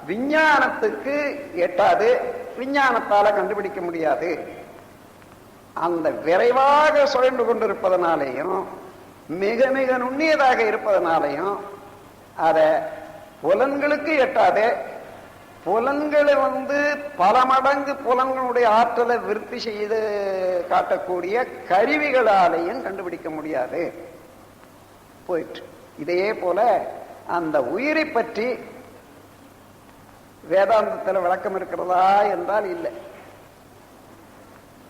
விஞ்ஞானத்துக்கு எட்டாது, விஞ்ஞானத்தால கண்டுபிடிக்க முடியாது. அந்த விரைவாக சுழண்டு கொண்டிருப்பதனாலேயும் மிக மிக நுண்ணியதாக இருப்பதனாலையும் அத புலன்களுக்கு எட்டாது. புலன்களை பல மடங்கு புலன்களுடைய ஆற்றலை விருத்தி செய்து காட்டக்கூடிய கருவிகளாலேயும் கண்டுபிடிக்க முடியாது போயிட்டு. இதே போல அந்த உயிரை பற்றி வேதாந்தத்தில் விளக்கம் இருக்கிறதா என்றால் இல்லை.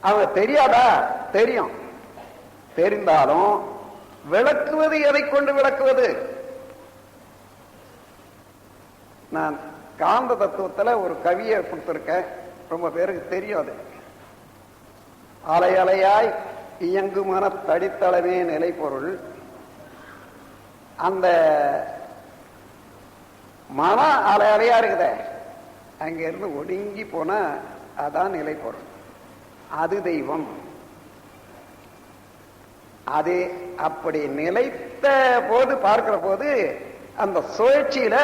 அவங்க தெரியாதா? தெரியும். தெரிந்தாலும் விளக்குவது எதை கொண்டு விளக்குவது? நான் காந்த தத்துவத்தில் ஒரு கவியை கொடுத்திருக்கேன், ரொம்ப பேருக்கு தெரியும். அது அலை அலையாய் இயங்குமன தடித்தளமே நிலை பொருள். அந்த மன அலை அலையா இருக்குத, அங்க இருந்து ஒடுங்கி போன அதான் நிலை பொருள். அது தெய்வம். அது அப்படி நிலைத்த போது பார்க்கிற போது அந்த சுழற்சியில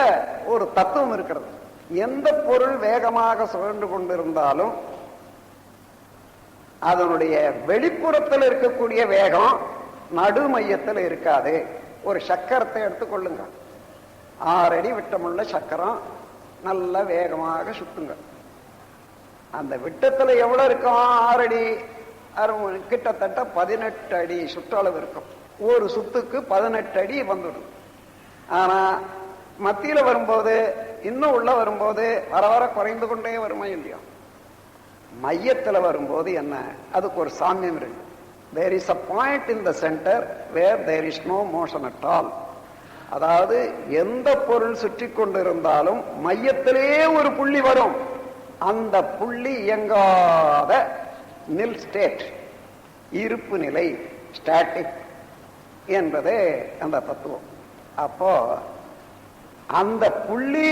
ஒரு தத்துவம் இருக்கிறது. எந்த பொருள் வேகமாக சுழன்று கொண்டிருந்தாலும் அதனுடைய வெளிப்புறத்தில் இருக்கக்கூடிய வேகம் நடு மையத்தில் இருக்காது. ஒரு சக்கரத்தை எடுத்துக்கொள்ளுங்க. 6 அடி விட்டமுள்ள சக்கரம் நல்ல வேகமாக சுத்துங்க. அந்த விட்டத்துல எவ்வளவு இருக்கும்? 6 அடி, கிட்டத்தட்ட 18 அடி சுற்றளவு இருக்கும். ஒரு சுத்துக்கு 18 அடி வந்துடும். ஆனா மத்தியில வரும்போது, இன்னும் உள்ள வரும்போது வர வர குறைந்து கொண்டே வருமா இல்லையா? மையத்தில் வரும்போது என்ன, அதுக்கு ஒரு சாமியம் இருக்கு. there is a point in the center where there is no motion at all. அதாவது எந்த பொருள் சுற்றி கொண்டிருந்தாலும் மையத்திலே ஒரு புள்ளி வரும். அந்த புள்ளி இயங்காத நில் ஸ்டேட், இருப்பு நிலை, ஸ்டாட்டிக் என்பது அந்த தத்துவம். அப்போ அந்த புள்ளி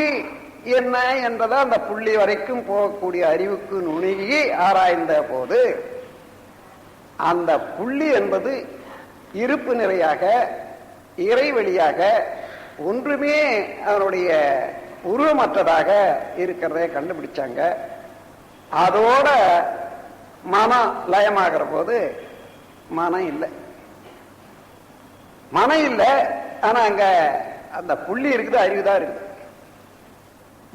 என்ன என்பதை அந்த புள்ளி வரைக்கும் போகக்கூடிய அறிவுக்கு நுணுகி ஆராய்ந்த போது அந்த புள்ளி என்பது இருப்பு நிலையாக, இறைவெளியாக, ஒன்றுமே அதனுடைய உருவமற்றதாக இருக்கிறதை கண்டுபிடிச்சாங்க. அதோட மனம் லயமாகிற போது மனம் இல்லை. மனம் இல்லை, ஆனா அங்க அந்த புள்ளி இருக்குது, அறிவுதான் இருக்குது.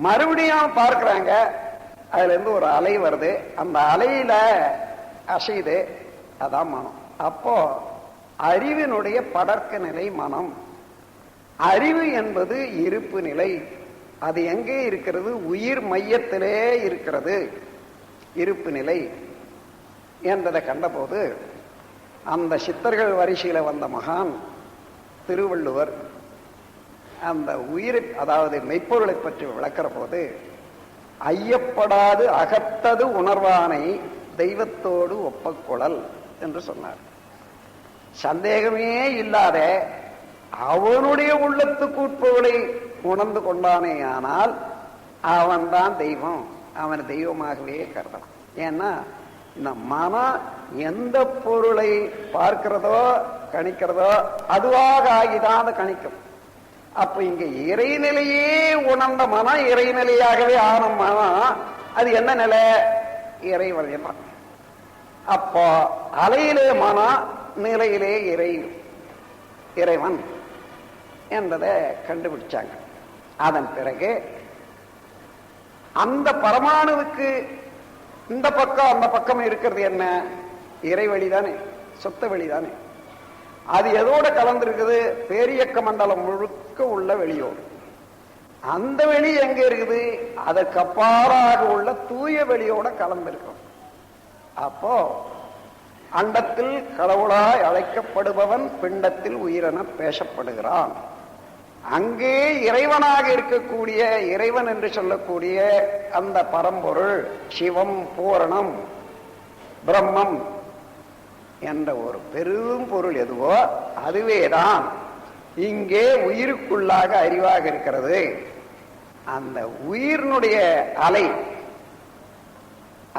மறுபடியும் பார்க்கிறாங்க, அதுல இருந்து ஒரு அலை வருது, அந்த அலையில அசையுது, அதான் மனம். அப்போ அறிவினுடைய படர்க்க நிலை மனம். அறிவு என்பது இருப்பு நிலை. அது எங்கே இருக்கிறது? உயிர் மையத்திலே இருக்கிறது இருப்பு நிலை என்பதை கண்டபோது அந்த சித்தர்கள் வரிசையில வந்த மகான் திருவள்ளுவர் அந்த உயிரை, அதாவது மெய்ப்பொருளை பற்றி விளக்கிற போது, ஐயப்படாது அகத்தது உணர்வானை தெய்வத்தோடு ஒப்பக்குழல் என்று சொன்னார். சந்தேகமே இல்லாத அவனுடைய உள்ளத்துக்கு உட்பொருளை உணர்ந்து கொண்டானே ஆனால் அவன்தான் தெய்வம், அவன் தெய்வமாகவே கருதலாம். ஏன்னா இந்த மனம் எந்த பொருளை பார்க்கிறதோ கணிக்கிறதோ அதுவாக ஆகிதான் கணிக்கும். அப்ப இங்க இறைநிலையே உணர்ந்த மனம், இறைநிலையாகவே ஆன மனம், அது என்ன நிலை? இறைவன். அப்போ அலையிலே மனம், நிலையிலே இறைவன் என்பதை கண்டுபிடிச்சாங்க. அதன் பிறகு அந்த பரமாணுவுக்கு இந்த பக்கம் அந்த பக்கம் இருக்கிறது என்ன? இறைவெளி தானே, சொத்த வெளி தானே. அது எதோட கலந்துருக்குது? பேரியக்க மண்டலம் முழுக்க உள்ள வெளியோடு. அந்த வெளி எங்க இருக்குது? அதற்கு அப்பாறாக உள்ள தூய வெளியோட கலந்திருக்கும். அப்போ அண்டத்தில் கடவுளாய் அழைக்கப்படுபவன் பிண்டத்தில் உயிரென பேசப்படுகிறான். அங்கே இறைவனாக இருக்கக்கூடிய, இறைவன் என்று சொல்லக்கூடிய அந்த பரம்பொருள், சிவம், பூரணம், பிரம்மம் என்ற ஒரு பெரும் பொருள் எதுவோ அதுவேதான் இங்கே உயிருக்குள்ளாக அறிவாக இருக்கிறது. அந்த உயிரினுடைய அலை,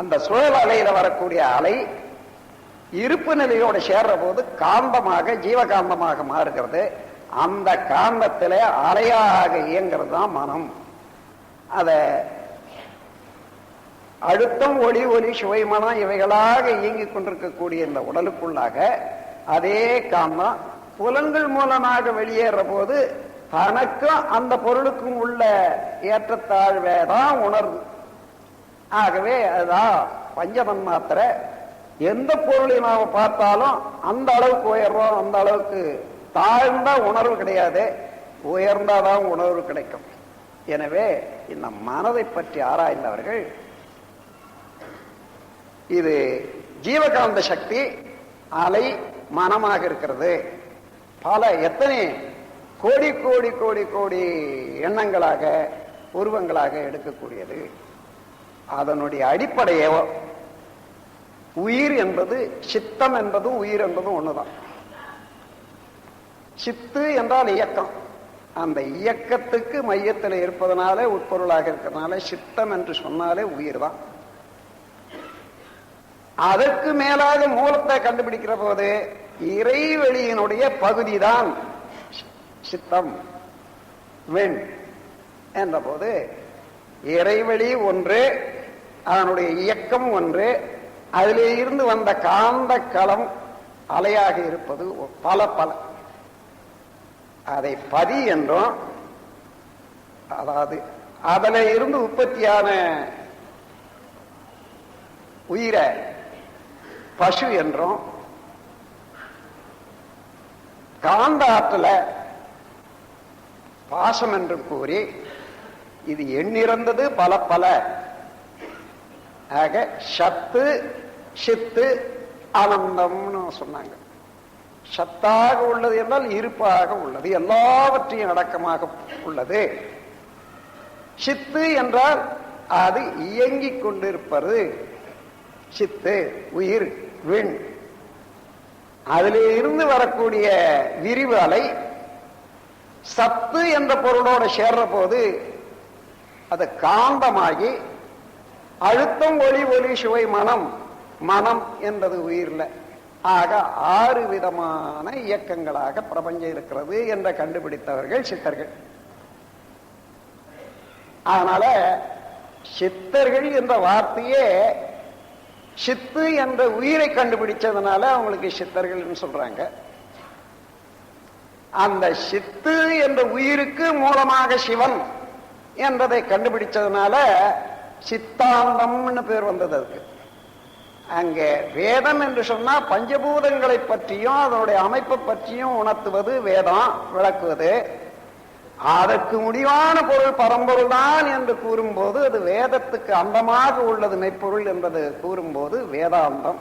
அந்த சுழல் அலையில வரக்கூடிய அலை இருப்பு நிலையோடு சேர்ற போது காந்தமாக, ஜீவகாந்தமாக மாறுகிறது. அந்த காந்தத்திலே அலையாக இயங்கிறது தான் மனம். அத அழுத்தம், ஒளி, ஒலி, சுவை, மனம் இவைகளாக இயங்கிக் கொண்டிருக்கக்கூடிய இந்த உடலுக்குள்ளாக அதே காந்தம் புலன்கள் மூலமாக வெளியேற போது தனக்கும் அந்த பொருளுக்கும் உள்ள ஏற்றத்தாழ்வே தான் உணர்வு. ஆகவே அதுதான் பஞ்சமன்மாத்திரை. எந்த பொருளை நாம் பார்த்தாலும் அந்த அளவுக்கு உயர்றோம், அந்த அளவுக்கு தாழ்ந்த உணர்வு கிடையாது, உயர்ந்தாதான் உணர்வு கிடைக்கும். எனவே இந்த மனதை பற்றி ஆராய்ந்தவர்கள் இது ஜீவகாந்த சக்தி அலை மனமாக இருக்கிறது. பல எத்தனை கோடி கோடி கோடி கோடி எண்ணங்களாக, உருவங்களாக எடுக்கக்கூடியது. அதனுடைய அடிப்படையே உயிர் என்பது, சித்தம் என்பதும் உயிர் என்பதும் ஒண்ணுதான். சித்து என்றால் இயக்கம். அந்த இயக்கத்துக்கு மையத்தில் இருப்பதனாலே, உட்பொருளாக இருக்கிறதுனால சித்தம் என்று சொன்னாலே உயிர் தான். அதற்கு மேலாக மூலத்தை கண்டுபிடிக்கிற போது இறைவெளியினுடைய பகுதி தான் சித்தம், வெண் என்ற போது இறைவெளி ஒன்று, அதனுடைய இயக்கம் ஒன்று, அதிலே இருந்து வந்த காந்த களம் அலையாக இருப்பது பல பல. அதை பதி என்றும், அதாவது அதில் இருந்து உற்பத்தியான உயிரை பசு என்றும், காந்த ஆற்றல பாசம் என்றும் கூறி இது எண்ணிறந்தது பல பல. ஆக சத்து சித்து ஆனந்தம்னு சொன்னாங்க. சத்தாக உள்ளது என்றால் இருப்பாக உள்ளது, எல்லாவற்றையும் அடக்கமாக உள்ளது. சித்து என்றால் அது இயங்கிக் கொண்டிருப்பது. சித்து உயிர் விண், அதிலே இருந்து வரக்கூடிய விரிவு அலை சத்து என்ற பொருளோடு சேர்ற போது அது காந்தமாகி அழுத்தம் ஒளி ஒளி சுவை மனம், மனம் என்பது உயிர்ல. ஆக 6 விதமான இயக்கங்களாக பிரபஞ்சம் இருக்கிறது என்ற கண்டுபிடித்தவர்கள் சித்தர்கள். அதனால சித்தர்கள் என்ற வார்த்தையே சித்து என்ற உயிரை கண்டுபிடிச்சதுனால அவங்களுக்கு சித்தர்கள் சொல்றாங்க. அந்த சித்து என்ற உயிருக்கு மூலமாக சிவன் என்றதை கண்டுபிடிச்சதுனால சித்தாந்தம்னு பேர் வந்தது. அதுக்கு அங்கே வேதம் என்று சொன்னா பஞ்சபூதங்களை பற்றியும் அதனுடைய அமைப்பை பற்றியும் உணர்த்துவது வேதம், விளக்குவது. அதற்கு முடிவான பொருள் பரம்பொருள் தான் என்று கூறும்போது அது வேதத்துக்கு அந்தமாக உள்ளது மெய்ப்பொருள் என்பது கூறும்போது வேதாந்தம்.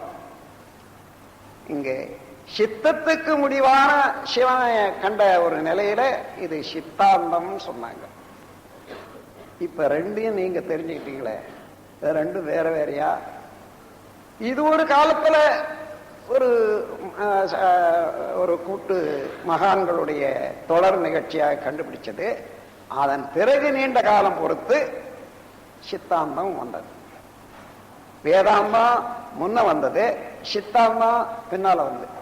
இங்கே சித்தத்துக்கு முடிவான சிவனை கண்ட ஒரு நிலையில இது சித்தாந்தம் சொன்னாங்க. இப்ப ரெண்டையும் நீங்க தெரிஞ்சுக்கிட்டீங்களே, ரெண்டும் வேற வேறையா? இது ஒரு காலத்துல ஒரு கூட்டு மகான்களுடைய தொடர் நிகழ்ச்சியாக கண்டுபிடிச்சது. அதன் பிறகு நீண்ட காலம் பொறுத்து சித்தாந்தம் வந்தது. வேதாந்தம் முன்ன வந்தது, சித்தாந்தம்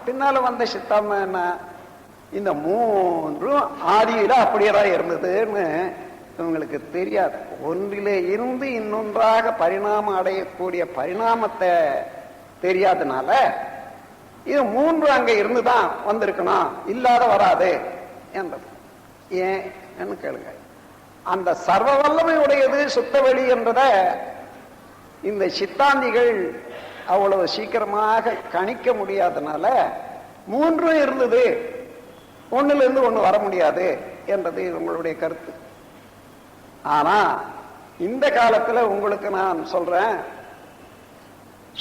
பின்னால வந்த சித்தாந்தம் என்ன? இந்த மூன்றும் ஆதியில அப்படியேதான் இருந்ததுன்னு இவங்களுக்கு தெரியாது. ஒன்றிலே இருந்து இன்னொன்றாக பரிணாமம் அடையக்கூடிய பரிணாமத்தை தெரியாதனால இது மூன்று அங்க இருந்துதான் வந்திருக்கணும், இல்லாத வராது என்றது. ஏன்னு கேளுங்க. அந்த சர்வ வல்லமை உடையது சுத்தவெளி என்றத இந்த சித்தாந்திகள் அவ்வளவு சீக்கிரமாக கணிக்க முடியாதனால மூன்றும் இருந்தது, ஒண்ணுல இருந்து ஒண்ணு வர முடியாது என்றது உங்களுடைய கருத்து. ஆனா இந்த காலத்துல உங்களுக்கு நான் சொல்றேன்,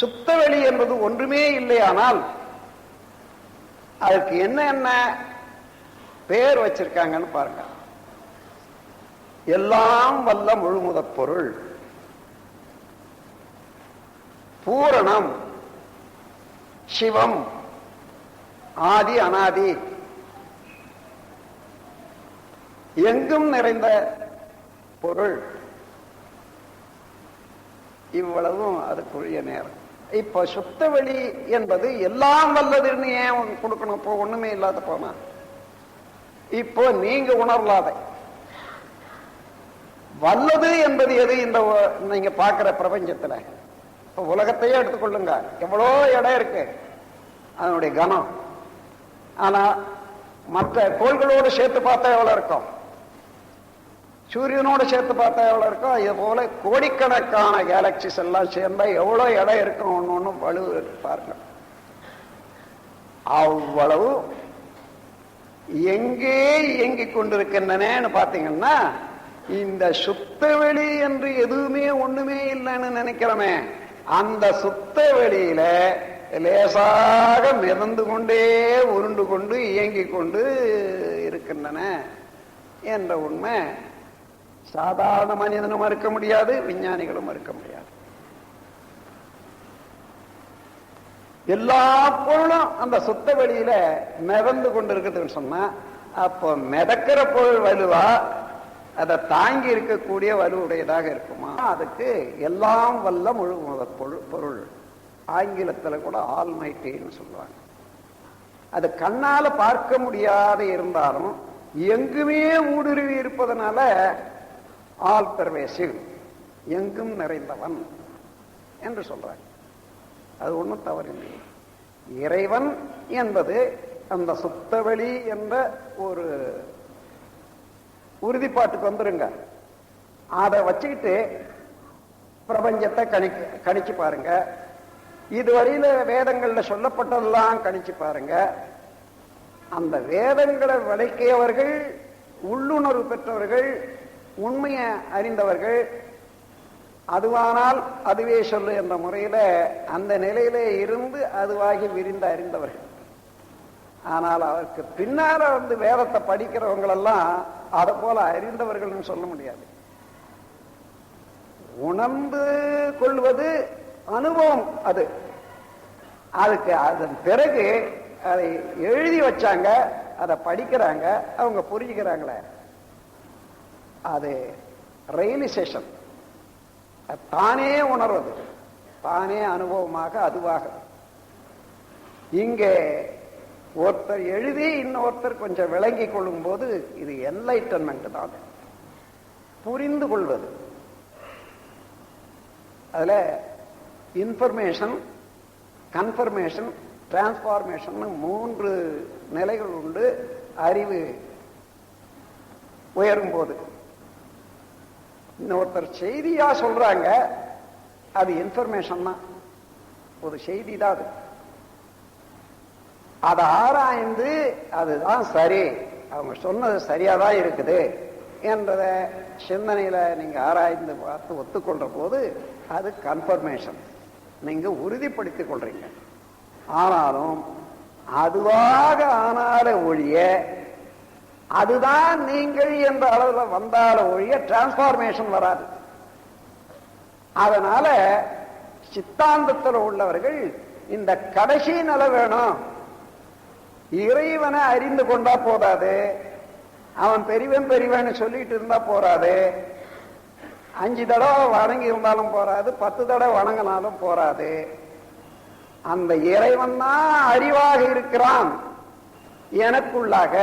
சுத்தவெளி என்பது ஒன்றுமே இல்லையானால் அதுக்கு என்ன என்ன பேர் வச்சிருக்காங்கன்னு பாருங்க. எல்லாம் வல்ல முழுமுதற் பொருள், பூரணம், சிவம், ஆதி அனாதி, எங்கும் நிறைந்த பொருள். இவ்வளவும் அதுக்குரிய நேரம். இப்ப சுத்தவெளி என்பது எல்லாம் வல்லதுன்னு ஏன் கொடுக்கணும்? இப்போ ஒண்ணுமே இல்லாத போனா இப்போ நீங்க உணரலாத வல்லது என்பது எது? இந்த நீங்க பார்க்கிற பிரபஞ்சத்துல இப்ப உலகத்தையே எடுத்துக்கொள்ளுங்க, எவ்வளோ இடம் இருக்கு அதனுடைய கனம். ஆனா மற்ற கோள்களோடு சேர்த்து பார்த்தா எவ்வளவு இருக்கும், சூரியனோடு சேர்த்து பார்த்தா எவ்வளவு இருக்கும், இது போல கோடிக்கணக்கான கேலக்சிஸ் எல்லாம் சேர்ந்தா எவ்வளவு இடம் இருக்கும், ஒன்னு ஒன்னும் வலு பாருங்க. அவ்வளவு எங்கே இயங்கிக் கொண்டிருக்கின்றனன்னு பாத்தீங்கன்னா, இந்த சுத்தவெளி என்று எதுவுமே ஒண்ணுமே இல்லைன்னு நினைக்கிறோமே, அந்த சுத்த வெளியில லேசாக மிதந்து கொண்டே உருண்டு கொண்டு இயங்கிக் கொண்டு இருக்கின்றன என்ற உண்மை சாதாரண மனிதனும் மறுக்க முடியாது, விஞ்ஞானிகளும் மறுக்க முடியாது. எல்லா பொருளும் அந்த சுத்த வெளியில மிதந்து கொண்டு இருக்குதுன்னு சொன்னா, அப்போ மிதக்கிற பொருள் வலுவா, அதை தாங்கி இருக்கக்கூடிய வலுவுடையதாக இருக்குமா? அதுக்கு எல்லாம் வல்ல முழு பொருள், ஆங்கிலத்துல கூட ஆல்மைட்டின்னு சொல்லுவாங்க. அது கண்ணால பார்க்க முடியாத இருந்தாலும் எங்குமே ஊடுருவி இருப்பதனால ஆல் பெர்வேசிவ், எங்கும் நிறைந்தவன் என்று சொல்றாங்க. அது ஒண்ணும் தவறில்லை. இறைவன் என்பது அந்த சுத்தவெளி என்ற ஒரு உறுதிப்பாட்டுக்கு வந்துருங்க. அதை வச்சுக்கிட்டு பிரபஞ்சத்தை கணிச்சு பாருங்க. இதுவரையில வேதங்கள்ல சொல்லப்பட்டதெல்லாம் கணிச்சு பாருங்க. அந்த வேதங்களை விளக்கியவர்கள், உள்ளுணர்வு பெற்றவர்கள், உண்மையை அறிந்தவர்கள், அதுவானால் அதுவே சொல்லு என்ற முறையில அந்த நிலையிலே இருந்து அதுவாகி விரிந்து அறிந்தவர்கள். ஆனால் அவருக்கு பின்னால வேதத்தை படிக்கிறவங்களெல்லாம் அதை போல அறிந்தவர்கள் சொல்ல முடியாது. உணர்ந்து கொள்வது அனுபவம். அதுக்கு அதன் பிறகு அதை எழுதி வச்சாங்க, அதை படிக்கிறாங்க, அவங்க புரிஞ்சுக்கிறாங்களே, அது ரியலைசேஷன். தானே உணர்வது, தானே அனுபவமாக அதுவாக. இங்கே ஒருத்தர் எழுதி இன்னொருத்தர் கொஞ்சம் விளங்கி கொள்ளும் போது இது என்லைட்டன்மெண்ட் தான், புரிந்து கொள்வது. அதுல இன்ஃபர்மேஷன், கன்ஃபர்மேஷன், டிரான்ஸ்பார்மேஷன் 3 நிலைகள் உண்டு. அறிவு உயரும் போது இன்னொருத்தர் செய்தியா சொல்றாங்க, அது இன்ஃபர்மேஷன் தான், ஒரு செய்தி தான். அது அதை ஆராய்ந்து அதுதான் சரி, அவங்க சொன்னது சரியாதான் இருக்குது என்றத சிந்தனையில நீங்க ஆராய்ந்து பார்த்து ஒத்துக்கொள்ற போது அது கன்ஃபர்மேஷன், நீங்க உறுதிப்படுத்திக் கொள்றீங்க. ஆனாலும் அதுவாக ஆனால ஒழிய, அதுதான் நீங்கள் என்ற அளவுல வந்தால ஒழிய டிரான்ஸ்பார்மேஷன் வராது. அதனால சித்தாந்தத்தில் உள்ளவர்கள் இந்த கடைசி நிலை வேணும். இறைவனை அறிந்து கொண்டா போதாது, அவன் பெரியவன் பெரியவன் சொல்லிட்டு இருந்தா போறாது, 5 தடவை வணங்கி இருந்தாலும் போறாது, 10 தடவை வணங்கினாலும் போறாது. அந்த இறைவன் தான் அறிவாக இருக்கிறான் எனக்குள்ளாக,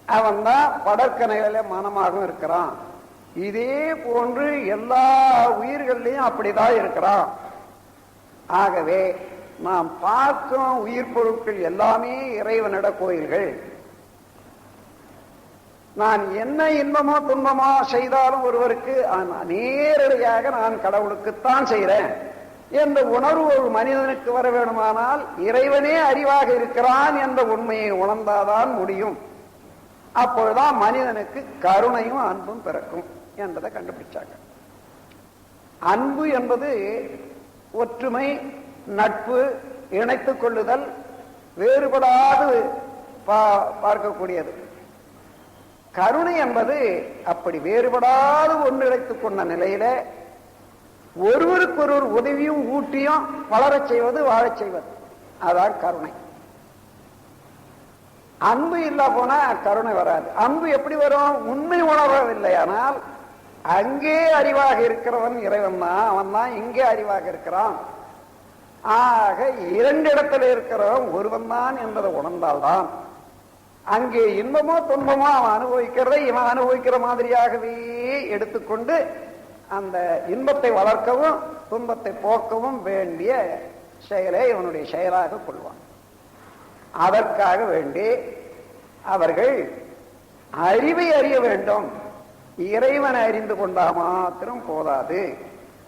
அவன் தான் படற்கனைகளில மனமாகவும் இருக்கிறான். இதே போன்று எல்லா உயிர்களையும் அப்படிதான் இருக்கிறான். ஆகவே நாம் பார்க்கும் உயிர் பொருட்கள் எல்லாமே இறைவனிட கோயில்கள். நான் என்ன இன்பமோ துன்பமோ செய்தாலும் ஒருவருக்கு நேரடியாக நான் கடவுளுக்குத்தான் செய்கிறேன் என்ற உணர்வு ஒரு மனிதனுக்கு வர வேணுமானால் இறைவனே அறிவாக இருக்கிறான் என்ற உண்மையை உணர்ந்தாதான் முடியும். அப்பொழுதுதான் மனிதனுக்கு கருணையும் அன்பும் பிறக்கும் என்பதை கண்டுபிடிச்சாங்க. அன்பு என்பது ஒற்றுமை, நட்பு, இணைத்துக் கொள்ளுதல், வேறுபடாது பார்க்கக்கூடியது. கருணை என்பது அப்படி வேறுபடாது ஒன்றிணைத்துக் கொண்ட நிலையில ஒருவருக்கொருவர் உதவியும் ஊட்டியும் வளரச் செய்வது, வாழச் செய்வது, அதான் கருணை. அன்பு இல்ல போனா கருணை வராது. அன்பு எப்படி வரும்? உண்மை உணரவில்லை. ஆனால் அங்கே அறிவாக இருக்கிறவன் இறைவன் தான், அவன் தான் இங்கே அறிவாக இருக்கிறான். ஆக 2 இடத்துல இருக்கிறவன் ஒருவன் தான் என்பதை உணர்ந்தால்தான் அங்கே இன்பமோ துன்பமோ அவன் அனுபவிக்கிறதை இவன் அனுபவிக்கிற மாதிரியாகவே எடுத்துக்கொண்டு அந்த இன்பத்தை வளர்க்கவும் துன்பத்தை போக்கவும் வேண்டிய செயலை இவனுடைய செயலாக கொள்வான். அதற்காக வேண்டி அவர்கள் அறிவை அறிய வேண்டும். இறைவனை அறிந்து கொண்டா மாத்திரம் போதாது,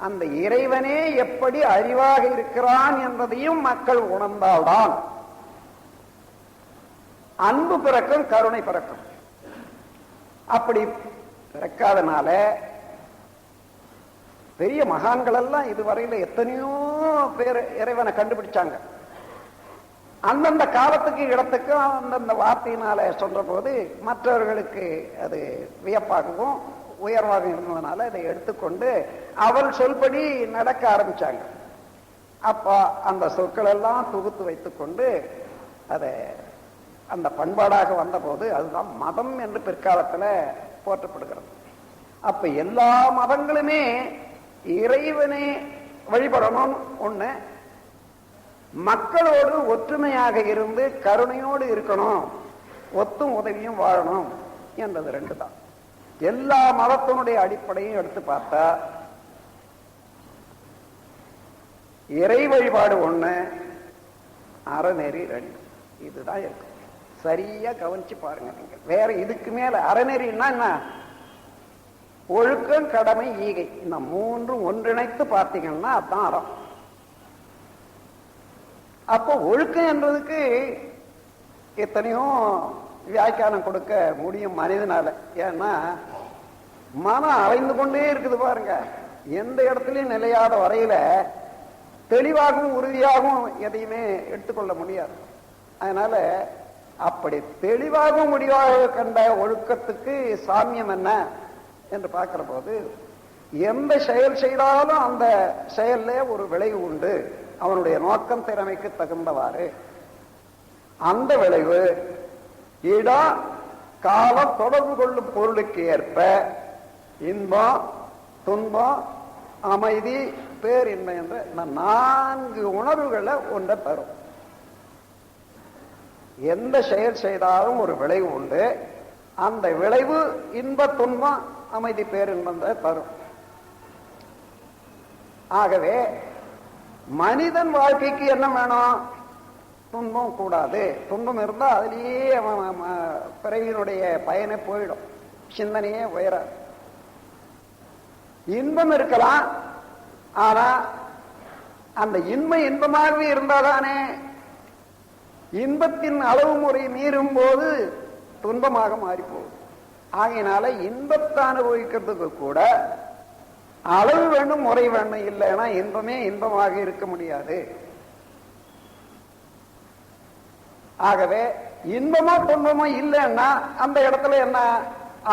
அந்த இறைவனே எப்படி அறிவாக இருக்கிறான் என்பதையும் மக்கள் உணர்ந்தால்தான் அன்பு பிறக்கும், கருணை பிறக்கும். அப்படி பிறக்காதனால பெரிய மகான்கள் எல்லாம் இதுவரையில எத்தனையோ பேர் இறைவனை கண்டுபிடிச்சாங்க. அந்தந்த காலத்துக்கு இடத்துக்கும் அந்தந்த வார்த்தையினால சொல்ற போது மற்றவர்களுக்கு அது வியப்பாகவும் உயர்வாக இருந்ததுனால இதை எடுத்துக்கொண்டு அவள் சொல்படி நடக்க ஆரம்பிச்சாங்க. அப்ப அந்த சொற்கள் எல்லாம் தொகுத்து வைத்துக்கொண்டு அதை அந்த பண்பாடாக வந்த போது அதுதான் மதம் என்று பிற்காலத்துல போற்றப்படுகிறது. அப்ப எல்லா மதங்களுமே இறைவனை வழிபடணும் ஒண்ணு, மக்களோடு ஒற்றுமையாக இருந்து கருணையோடு இருக்கணும், ஒத்தும் உதவியும் வாழணும் என்பது 2 தான். எல்லா மதத்தினுடைய அடிப்படையும் எடுத்து பார்த்தா இறை வழிபாடு 1, அறநெறி 2, இதுதான் இருக்கு. சரியா கவனிச்சு பாருங்க. நீங்க வேற இதுக்கு மேல அறநெறின்னா என்ன? ஒழுக்கம், கடமை, ஈகை, இந்த 3 ஒன்றிணைத்து பார்த்தீங்கன்னா அதுதான் அறம். அப்போ ஒழுக்கம் என்பதுக்கு எத்தனையோ வியாக்கியானம் கொடுக்க முடியும் மனிதனால. ஏன்னா மனம் அலைந்து கொண்டே இருக்குது பாருங்க. எந்த இடத்துலையும் நிலையாத வரையில தெளிவாகவும் உறுதியாகவும் எதையுமே எடுத்துக்கொள்ள முடியாது. அதனால அப்படி தெளிவாகவும் முடிவாக கண்ட ஒழுக்கத்துக்கு சாமியம் என்ன என்று பார்க்கிற போது, எந்த செயல் செய்தாலும் அந்த செயல்ல ஒரு விளைவு உண்டு, அவனுடைய நோக்கம் திறமைக்கு தகுந்தவாறு. அந்த விளைவு இடம் காலம் தொடர்பு கொள்ளும் பொருளுக்கு ஏற்ப இன்பம் துன்பம் அமைதி பேரின்மை என்ற 4 உணர்வுகளை ஒன்றை தரும். எந்த செயல் செய்தாலும் ஒரு விளைவு உண்டு, அந்த விளைவு இன்ப துன்பம் அமைதி பேரின்பத்தை தரும். ஆகவே மனிதன் வாழ்க்கைக்கு என்ன வேணும்? துன்பம் கூடாது. துன்பம் இருந்தா அதிலேயே பிறவியினுடைய பயனை போயிடும், சிந்தனையே உயராது. இன்பம் இருக்கலாம், ஆனா அந்த இன்பமாகவே இருந்தாதானே இன்பத்தின் அளவு முறை மீறும் போது துன்பமாக மாறி போகுது. ஆகையினால இன்பத்தை அனுபவிக்கிறதுக்கு கூட அளவு வேண்டும், முறை வேண்டும். இல்லைன்னா இன்பமே இன்பமாக இருக்க முடியாது. ஆகவே இன்பமோ துன்பமோ இல்லைன்னா அந்த இடத்துல என்ன?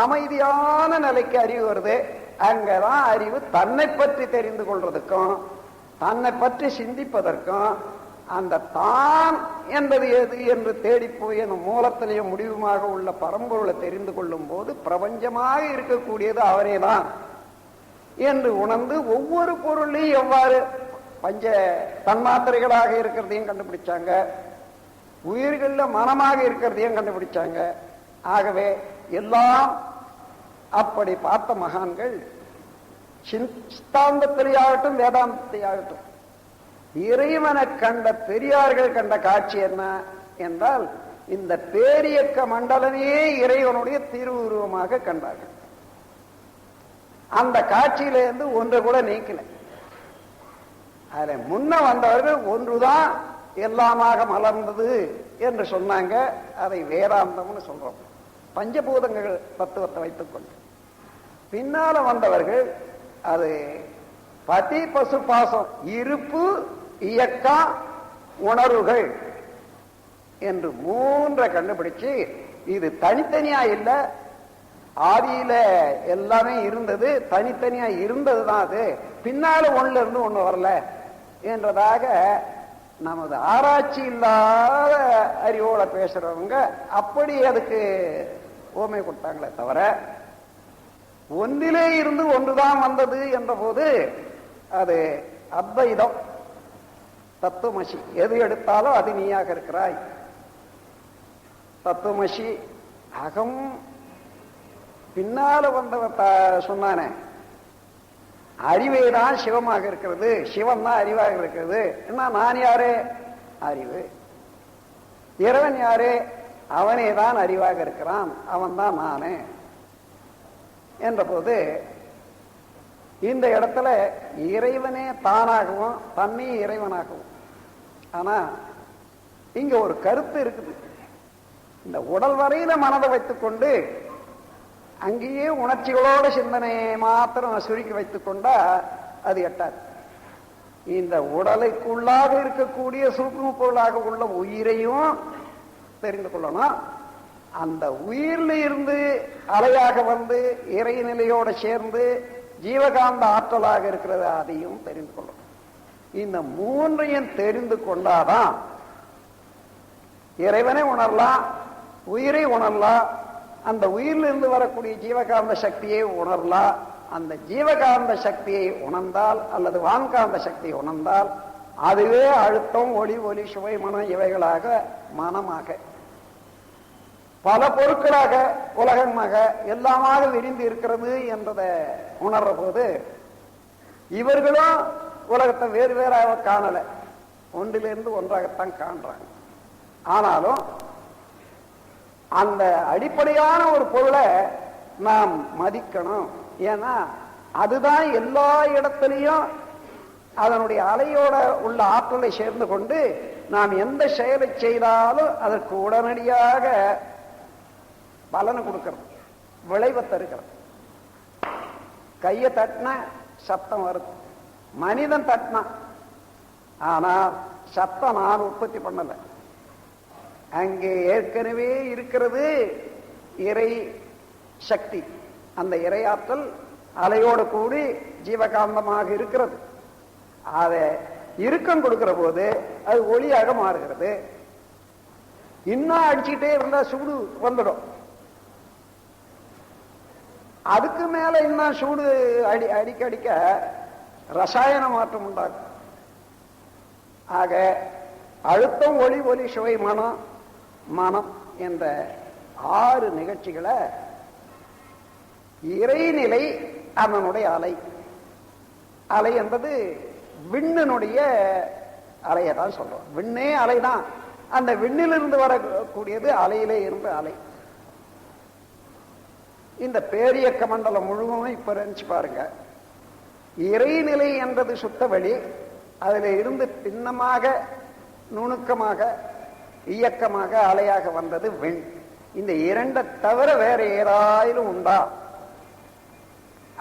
அமைதியான நிலைக்கு அறிவு வருது. அங்கதான் அறிவு தன்னை பற்றி தெரிந்து கொள்றதுக்கும் தன்னை பற்றி சிந்திப்பதற்கும் அந்த தான் என்பது எது என்று தேடிப்போய் அந்த மூலத்திலேயே முடிவுமாக உள்ள பரம்பொருளை தெரிந்து கொள்ளும் போது பிரபஞ்சமாக இருக்கக்கூடியது அவரே தான் என்று உணர்ந்து ஒவ்வொரு பொருளையும் எவ்வாறு பஞ்ச தன்மாத்திரைகளாக இருக்கிறதையும் கண்டுபிடிச்சாங்க, உயிர்கள்ல மனமாக இருக்கிறதையும் கண்டுபிடிச்சாங்க. ஆகவே எல்லாம் அப்படி பார்த்த மகான்கள் சித்தாந்தத்திலேயாகட்டும் வேதாந்தத்தையாகட்டும் இறைவனை கண்ட பெரியார்கள் கண்ட காட்சி என்ன என்றால், இந்த பேரியக்க மண்டலமே இறைவனுடைய திருவுருவமாக கண்டார்கள். அந்த காட்சியிலிருந்து ஒன்று கூட நீக்கல. அதுல முன்ன வந்தவர்கள் ஒன்றுதான் எல்லாமாக மலர்ந்தது என்று சொன்னாங்க. அதை வேதாந்தம்னு சொல்றோம், பஞ்சபூதங்கள் தத்துவத்தை வைத்துக் கொண்டு. பின்னால வந்தவர்கள் அது பதி பசு பாசம், இருப்பு இயக்கம் உணர்வுகள் என்று 3 கண்டுபிடிச்சு, இது தனித்தனியா இல்ல, ஆதியில எல்லாமே இருந்தது, தனித்தனியா இருந்ததுதான் அது, பின்னால ஒண்ணுல இருந்து ஒண்ணு வரல என்றதாக நமது ஆராய்ச்சி இல்லாத அறிவோட பேசுறவங்க அப்படி அதுக்கு ஓமை கொடுத்தாங்களே தவிர, ஒன்றிலே இருந்து ஒன்றுதான் வந்தது என்ற போது அது அத்வைதம், தத்துவமசி. எது எடுத்தாலும் அது நீயாக இருக்கிறாய். தத்துவமசி அகம். பின்னால வந்தவர் சொன்னானே, அறிவே தான் சிவமாக இருக்கிறது, சிவன் தான் அறிவாக இருக்கிறது. என்ன நான் யாரு? அறிவு. இறைவன் யாரு? அவனே தான் அறிவாக இருக்கிறான், அவன் தான் நானே என்ற போது இந்த இடத்துல இறைவனே தானாகவும் தன்னை இறைவனாகவும். ஆனா இங்க ஒரு கருத்து இருக்குது. இந்த உடல் வரையில மனதை வைத்துக் கொண்டு அங்கேயே உணர்ச்சிகளோட சிந்தனையை மாத்திரம் சுருக்கி வைத்துக் கொண்டா அது எட்டாது. இந்த உடலுக்குள்ளாக இருக்கக்கூடிய சூக்கும பொருளாக உள்ள உயிரையும் தெரிந்து கொள்ளணும். அந்த உயிரில் இருந்து அலையாக வந்து இறைநிலையோட சேர்ந்து ஜீவகாந்த ஆற்றலாக இருக்கிறது, அதையும் தெரிந்து கொள்ளணும். இந்த 3ஐயும் தெரிந்து கொண்டாதான் இறைவனை உணரலாம், உயிரை உணரலாம், அந்த உயிரிலிருந்து வரக்கூடிய ஜீவகாந்த சக்தியை உணரலாம். அந்த ஜீவகாந்த சக்தியை உணர்ந்தால் அல்லது வான்காந்த சக்தியை உணர்ந்தால் அதுவே அழுத்தம், ஒளி, ஒலி, சுவை, மனம் இவைகளாக மனமாக பல பொருட்களாக உலகமாக எல்லாமாக விரிந்து இருக்கிறது என்றதை உணர்ற போது இவர்களும் உலகத்தை வேறு வேறாக காணல, ஒன்றிலிருந்து ஒன்றாகத்தான் காண்றாங்க. ஆனாலும் அந்த அடிப்படையான ஒரு பொருளை நாம் மதிக்கணும். ஏன்னா அதுதான் எல்லா இடத்திலையும் அதனுடைய அலையோட உள்ள ஆற்றலை சேர்ந்து கொண்டு நாம் எந்த செயலை செய்தாலும் அதற்கு உடனடியாக பலனை கொடுக்கிறது, விளைவை தருகிறது. கையை தட்டின சத்தம் வருது. மனிதன் தட்டினான், ஆனா சத்தம் நான் உற்பத்தி பண்ணல. அங்கே ஏற்கனவே இருக்கிறது இறை சக்தி. அந்த இறையாற்றல் அலையோடு கூடி ஜீவகாந்தமாக இருக்கிறது. அதை இறுக்கம் கொடுக்கிற போது அது ஒளியாக மாறுகிறது. இன்னும் அடிச்சுக்கிட்டே இருந்தா சூடு வந்துடும். அதுக்கு மேல இன்னும் சூடு அடிக்க அடிக்க ரசாயன மாற்றம் உண்டாகும். ஆக அழுத்தம், ஒளி, ஒலி, சுவை, மனம், மனம் என்ற 6 நிகழ்ச்சிகளை இறைநிலை அவனுடைய அலை. அலை என்பது விண்ணினுடைய அலையை தான் சொல்றோம். விண்ணே அலைதான். அந்த விண்ணிலிருந்து வரக்கூடியது அலையிலே இருந்து அலை. இந்த பேரியக்க மண்டலம் முழுவதும் இப்ப நினைச்சு பாருங்க. இறைநிலை என்றது சுத்த வழி. அதில் இருந்து பின்னமாக நுணுக்கமாக இயக்கமாக அலையாக வந்தது விண். இந்த 2 தவிர வேற ஏதாயிலும் உண்டா?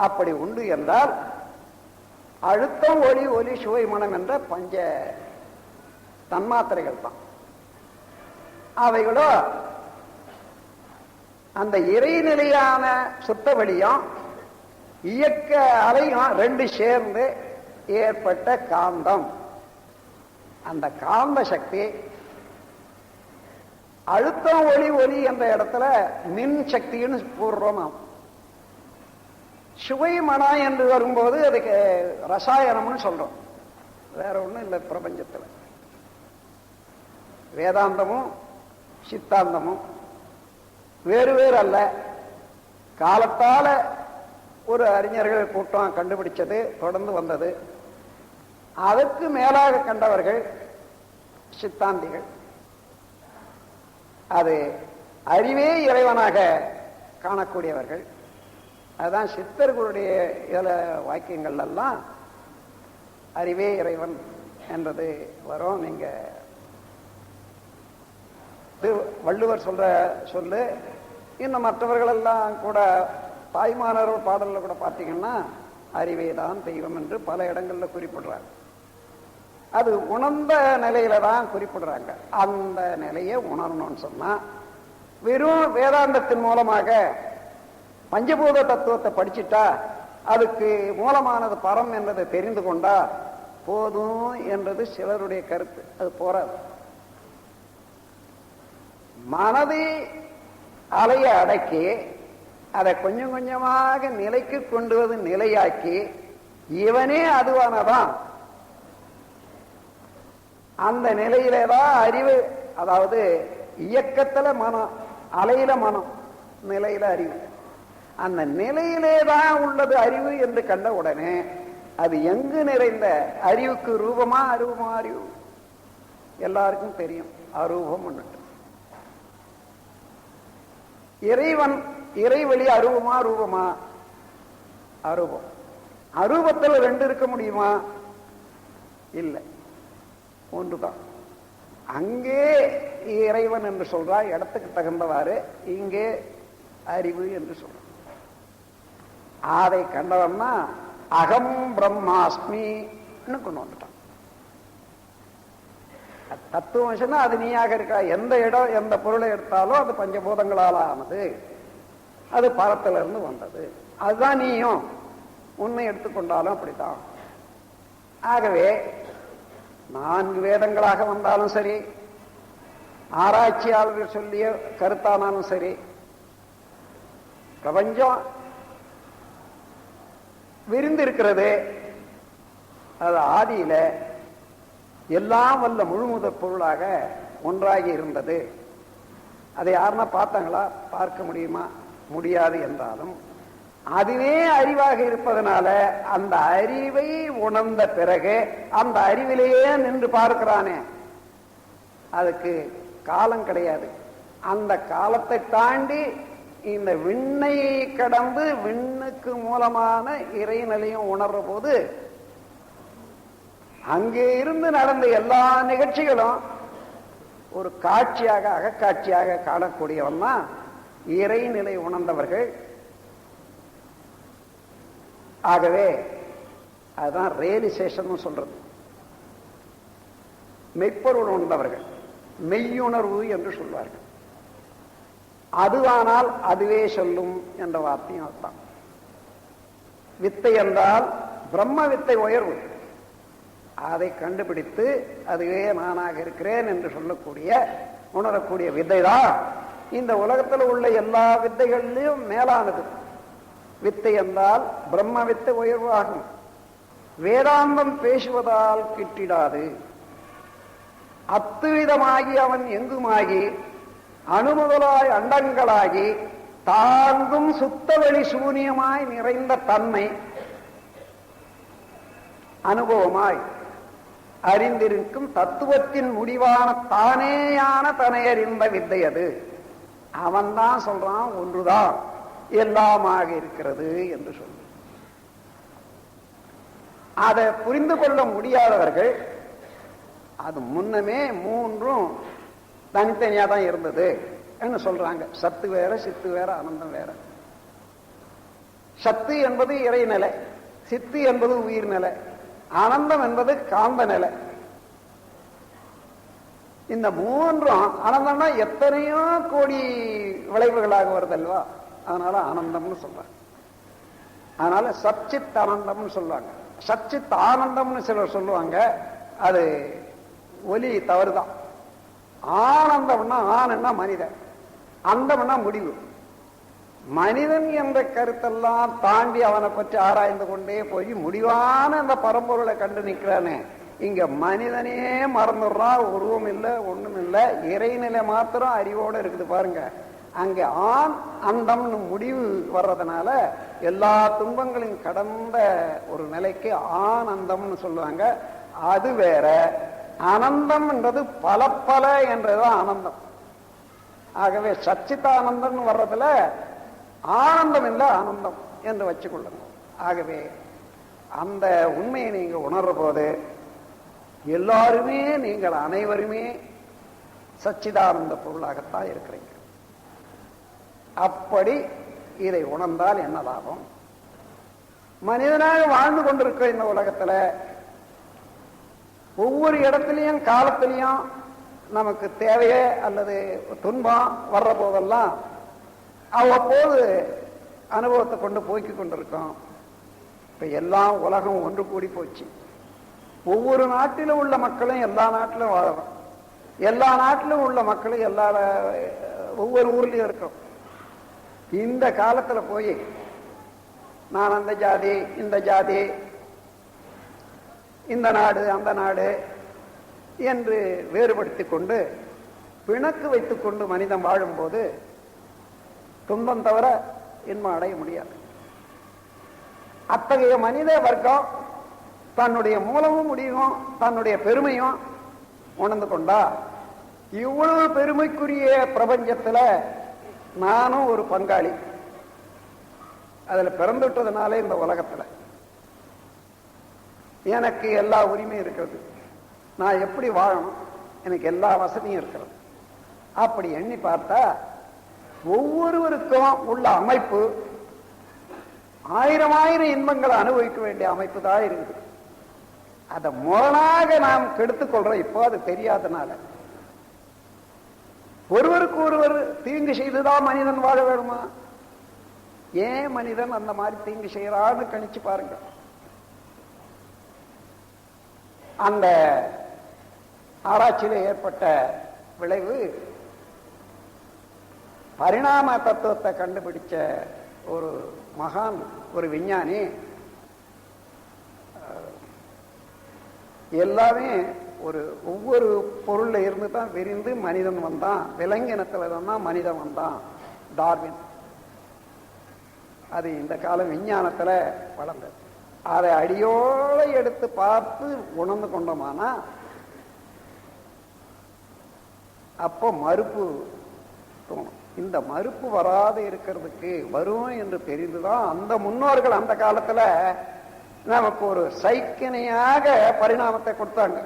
அப்படி உண்டு என்றால் அழுத்தம், ஒளி, ஒலி, சுவை, மனம் என்ற பஞ்ச தன்மாத்திரைகள் தான். அவைகளோ அந்த இறைநிலையான சுத்த வழியும் இயக்க அலையும் 2 சேர்ந்து ஏற்பட்ட காந்தம். அந்த காந்த சக்தி அழுத்தம், ஒளி, ஒலி என்ற இடத்துல மின் சக்தின்னு கூறுறோம் நாம். சுவை, மனம் என்று வரும்போது அதுக்கு ரசாயனம்னு சொல்றோம். வேற ஒண்ணும் இல்லை பிரபஞ்சத்தில். வேதாந்தமும் சித்தாந்தமும் வேறு வேறு அல்ல. காலத்தால ஒரு அறிஞர்கள் கூட்டம் கண்டுபிடிச்சது, தொடர்ந்து வந்தது. அதற்கு மேலாக கண்டவர்கள் சித்தாந்திகள். அது அறிவே இறைவனாக காணக்கூடியவர்கள். அதுதான் சித்தர்களுடைய வாக்கியங்கள் எல்லாம் அறிவே இறைவன் என்றது வரும். நீங்க வள்ளுவர் சொல்ற சொல்லு, இன்னும் மற்றவர்கள் எல்லாம் கூட தாய்மானவர் பாடல்ல கூட பார்த்தீங்கன்னா அறிவேதான் தெய்வம் என்று பல இடங்கள்ல குறிப்பிடுறாங்க. அது உணர்ந்த நிலையில தான் குறிப்பிடுறாங்க. அந்த நிலையை உணரணும்னு சொன்னா வெறும் வேதாந்தத்தின் மூலமாக பஞ்சபூத தத்துவத்தை படிச்சுட்டா, அதுக்கு மூலமானது பரம் என்பதை தெரிந்து கொண்டா போதும் என்றது சிலருடைய கருத்து. அது போறாது. மனதை அலைய அடக்கி அதை கொஞ்சம் கொஞ்சமாக நிலைக்கு கொண்டு வந்து நிலையாக்கி இவனே அதுவானதான். அந்த நிலையிலதான் அறிவு, அதாவது இயக்கத்துல மனம், அலையில மனம், நிலையில அறிவு. அந்த நிலையிலேதான் உள்ளது அறிவு என்று கண்ட உடனே அது எங்கு நிறைந்த அறிவுக்கு ரூபமா அரூபமா? அறிவு எல்லாருக்கும் தெரியும், அரூபம். இறைவன் இறைவெளி அரூபமா ரூபமா? அரூபம். அரூபத்தில் 2 இருக்க முடியுமா? இல்லை, ஒன்றுதான். அங்கே இறைவன் என்று சொல்றா, இடத்துக்கு தகுந்தவாறு. இங்கே அறிவு என்று சொல்ற. அதை கண்டவன்னா அகம் பிரம்மாஸ்மி கொண்டு வந்துட்டான். தத்துவம் சொன்னா அது நீயாக இருக்கா. எந்த இடம், எந்த பொருளை எடுத்தாலும் அது பஞ்சபூதங்களால் ஆனது, அது பரத்திலிருந்து வந்தது, அதுதான் நீயும். உண்மை எடுத்துக்கொண்டாலும் அப்படித்தான். ஆகவே 4 வேதங்களாக வந்தாலும் சரி, ஆராய்ச்சியாளர்கள் சொல்லிய கருத்தானாலும் சரி, பிரபஞ்சம் விரிந்திருக்கிறது. அது ஆதியில எல்லாம் வல்ல முழுமுதற் பொருளாக ஒன்றாகி இருந்தது. அதை யாருன்னா பார்த்தாங்களா? பார்க்க முடியுமா? முடியாது. என்றாலும் அதுவே அறிவாக இருப்பதனால அந்த அறிவை உணர்ந்த பிறகு அந்த அறிவிலேயே நின்று பார்க்கிறானே, அதுக்கு காலம் கிடையாது. அந்த காலத்தை தாண்டி இந்த விண்ணை கடந்து விண்ணுக்கு மூலமான இறைநிலையும் உணர்ற போது அங்கே இருந்து நடந்த எல்லா நிகழ்ச்சிகளும் ஒரு காட்சியாக, அகக்காட்சியாக காணக்கூடியவன் தான் இறைநிலை உணர்ந்தவர்கள். ஆகவே அதுதான் ரியலைசேஷன் சொல்றது. மெய்ப்பொருள் உணர்ந்தவர்கள் மெய்யுணர்வு என்று சொல்வார்கள். அதுவானால் அதுவே சொல்லும் என்ற வார்த்தையும் அதுதான். வித்தை என்றால் பிரம்ம வித்தை உயர்வு. அதை கண்டுபிடித்து அதுவே நானாக இருக்கிறேன் என்று சொல்லக்கூடிய உணரக்கூடிய வித்தைதான் இந்த உலகத்தில் உள்ள எல்லா வித்தைகளிலும் மேலானது. வித்தை என்றால் பிரம்ம வித்தை உயர்வாகும். வேதாந்தம் பேசுவதால் கிட்டிடாது. அத்துவிதமாகி அவன் எங்குமாகி அணுமுதலாய் அண்டங்களாகி தாங்கும் சுத்தவெளி சூனியமாய் நிறைந்த தன்மை அனுபவமாய் அறிந்திருக்கும் தத்துவத்தின் முடிவான தானேயான தன்னை அறிந்த வித்தை அது. அவன்தான் சொல்றான் ஒன்றுதான் எல்லாமாக இருக்கிறது என்று சொல்லு. அதை புரிந்து கொள்ள முடியாதவர்கள் அது முன்னமே மூன்றும் தனித்தனியா தான் இருந்தது என்று சொல்றாங்க. சத்து வேற, சித்து வேற, ஆனந்தம் வேற. சத்து என்பது இறைநிலை, சித்து என்பது உயிர்நிலை, ஆனந்தம் என்பது காந்த நிலை. இந்த மூன்றும் ஆனந்தம்னா எத்தனையோ கோடி விளைவுகளாக வருதல்வா, அதனால ஆனந்தம்னு சொல்றாங்க. அதனால சச்சித் ஆனந்தம்னு சொல்லுவாங்க. சச்சித் ஆனந்தம்னு சிலர் சொல்லுவாங்க, அது ஒலி தவறுதான். ஆனந்தம்னா ஆனன்னா மனிதன், அந்தம்னா முடிவு. மனிதன் என்ற கருத்தெல்லாம் தாண்டி அவனை பற்றி ஆராய்ந்து கொண்டே போய் முடிவான அந்த பரம்பொருளை கண்டு நிற்கிறானே, இங்க மனிதனே மறந்துடுறான். உருவம் இல்லை, ஒண்ணும் இல்லை, இறைநிலை மாத்திரம் அறிவோட இருக்குது பாருங்க. அங்க ஆண் அந்தம்னு முடிவு வர்றதுனால எல்லா துன்பங்களையும் கடந்த ஒரு நிலைக்கு ஆனந்தம்னு சொல்லுவாங்க. அது வேற. ஆனந்தம் என்றது பல பல என்றதுதான் ஆனந்தம். ஆகவே சச்சிதானந்தம் வர்றதுல ஆனந்தம் இல்லை, ஆனந்தம் என்று வச்சுக்கொள்ளுங்க. ஆகவே அந்த உண்மையை நீங்க உணர்ற போது எல்லாருமே, நீங்கள் அனைவருமே சச்சிதானந்த பொருளாகத்தான் இருக்கிறீங்க. அப்படி இதை உணர்ந்தால் என்ன லாபம்? மனிதனாக வாழ்ந்து கொண்டிருக்கிற இந்த உலகத்துல ஒவ்வொரு இடத்துலையும் காலத்திலையும் நமக்கு தேவையே அல்லது துன்பம் வர்ற போதெல்லாம் அவ்வப்போது அனுபவத்தை கொண்டு போய்க்கு கொண்டிருக்கோம். இப்ப எல்லாம் உலகம் ஒன்று கூடி போச்சு. ஒவ்வொரு நாட்டிலும் உள்ள மக்களும் எல்லா நாட்டிலும் வாழறோம். எல்லா நாட்டிலும் உள்ள மக்களும் ஒவ்வொரு ஊர்லயும் இருக்கிறோம். இந்த காலத்துல போய் நான் அந்த ஜாதி, இந்த ஜாதி, இந்த நாடு, அந்த நாடு என்று வேறுபடுத்தி கொண்டு பிணக்கு வைத்துக் கொண்டு மனிதன் வாழும்போது துன்பம் தவிர இன்பம் அடைய முடியாது. அத்தகைய மனித வர்க்கம் தன்னுடைய மூலமும் முடிவும் தன்னுடைய பெருமையும் உணர்ந்து கொண்டா, இவ்வளவு பெருமைக்குரிய பிரபஞ்சத்துல நானும் ஒரு பங்காளி. அதுல பிறந்துட்டதுனாலே இந்த உலகத்துல எனக்கு எல்லா உரிமையும் இருக்கிறது. நான் எப்படி வாழணும், எனக்கு எல்லா வசதியும் இருக்கிறது. அப்படி எண்ணி பார்த்தா ஒவ்வொருவருக்கும் உள்ள அமைப்பு ஆயிரம் ஆயிரம் இன்பங்களை அனுபவிக்க வேண்டிய அமைப்பு தான் இருக்குது. அதை முரணாக நாம் கெடுத்துக் கொள்றோம். இப்போ அது தெரியாதனால ஒருவருக்கு ஒருவர் தீங்கு செய்துதான் மனிதன் வாழ வேணுமா? ஏன் மனிதன் அந்த மாதிரி தீங்கு செய்யறான்னு கணிச்சு பாருங்க. அந்த ஆராய்ச்சியில் ஏற்பட்ட விளைவு பரிணாம தத்துவத்தை கண்டுபிடிச்ச ஒரு மகான், ஒரு விஞ்ஞானி, எல்லாமே ஒவ்வொரு பொருள்ல இருந்து தான் விரிந்து மனிதன் வந்தான். விலங்கினத்துல தான் மனிதன் வந்தான். டார்வின். அது இந்த காலம் விஞ்ஞானத்துல வளர்ந்தது. அதை அடியோட எடுத்து பார்த்து உணர்ந்து கொண்டோமானா அப்போ மறுப்பு தோணும். இந்த மறுப்பு வராது இருக்கிறதுக்கு வரும் என்று தெரிந்துதான் அந்த முன்னோர்கள் அந்த காலத்துல நமக்கு ஒரு சைக்கிணையாக பரிணாமத்தை கொடுத்தாங்க.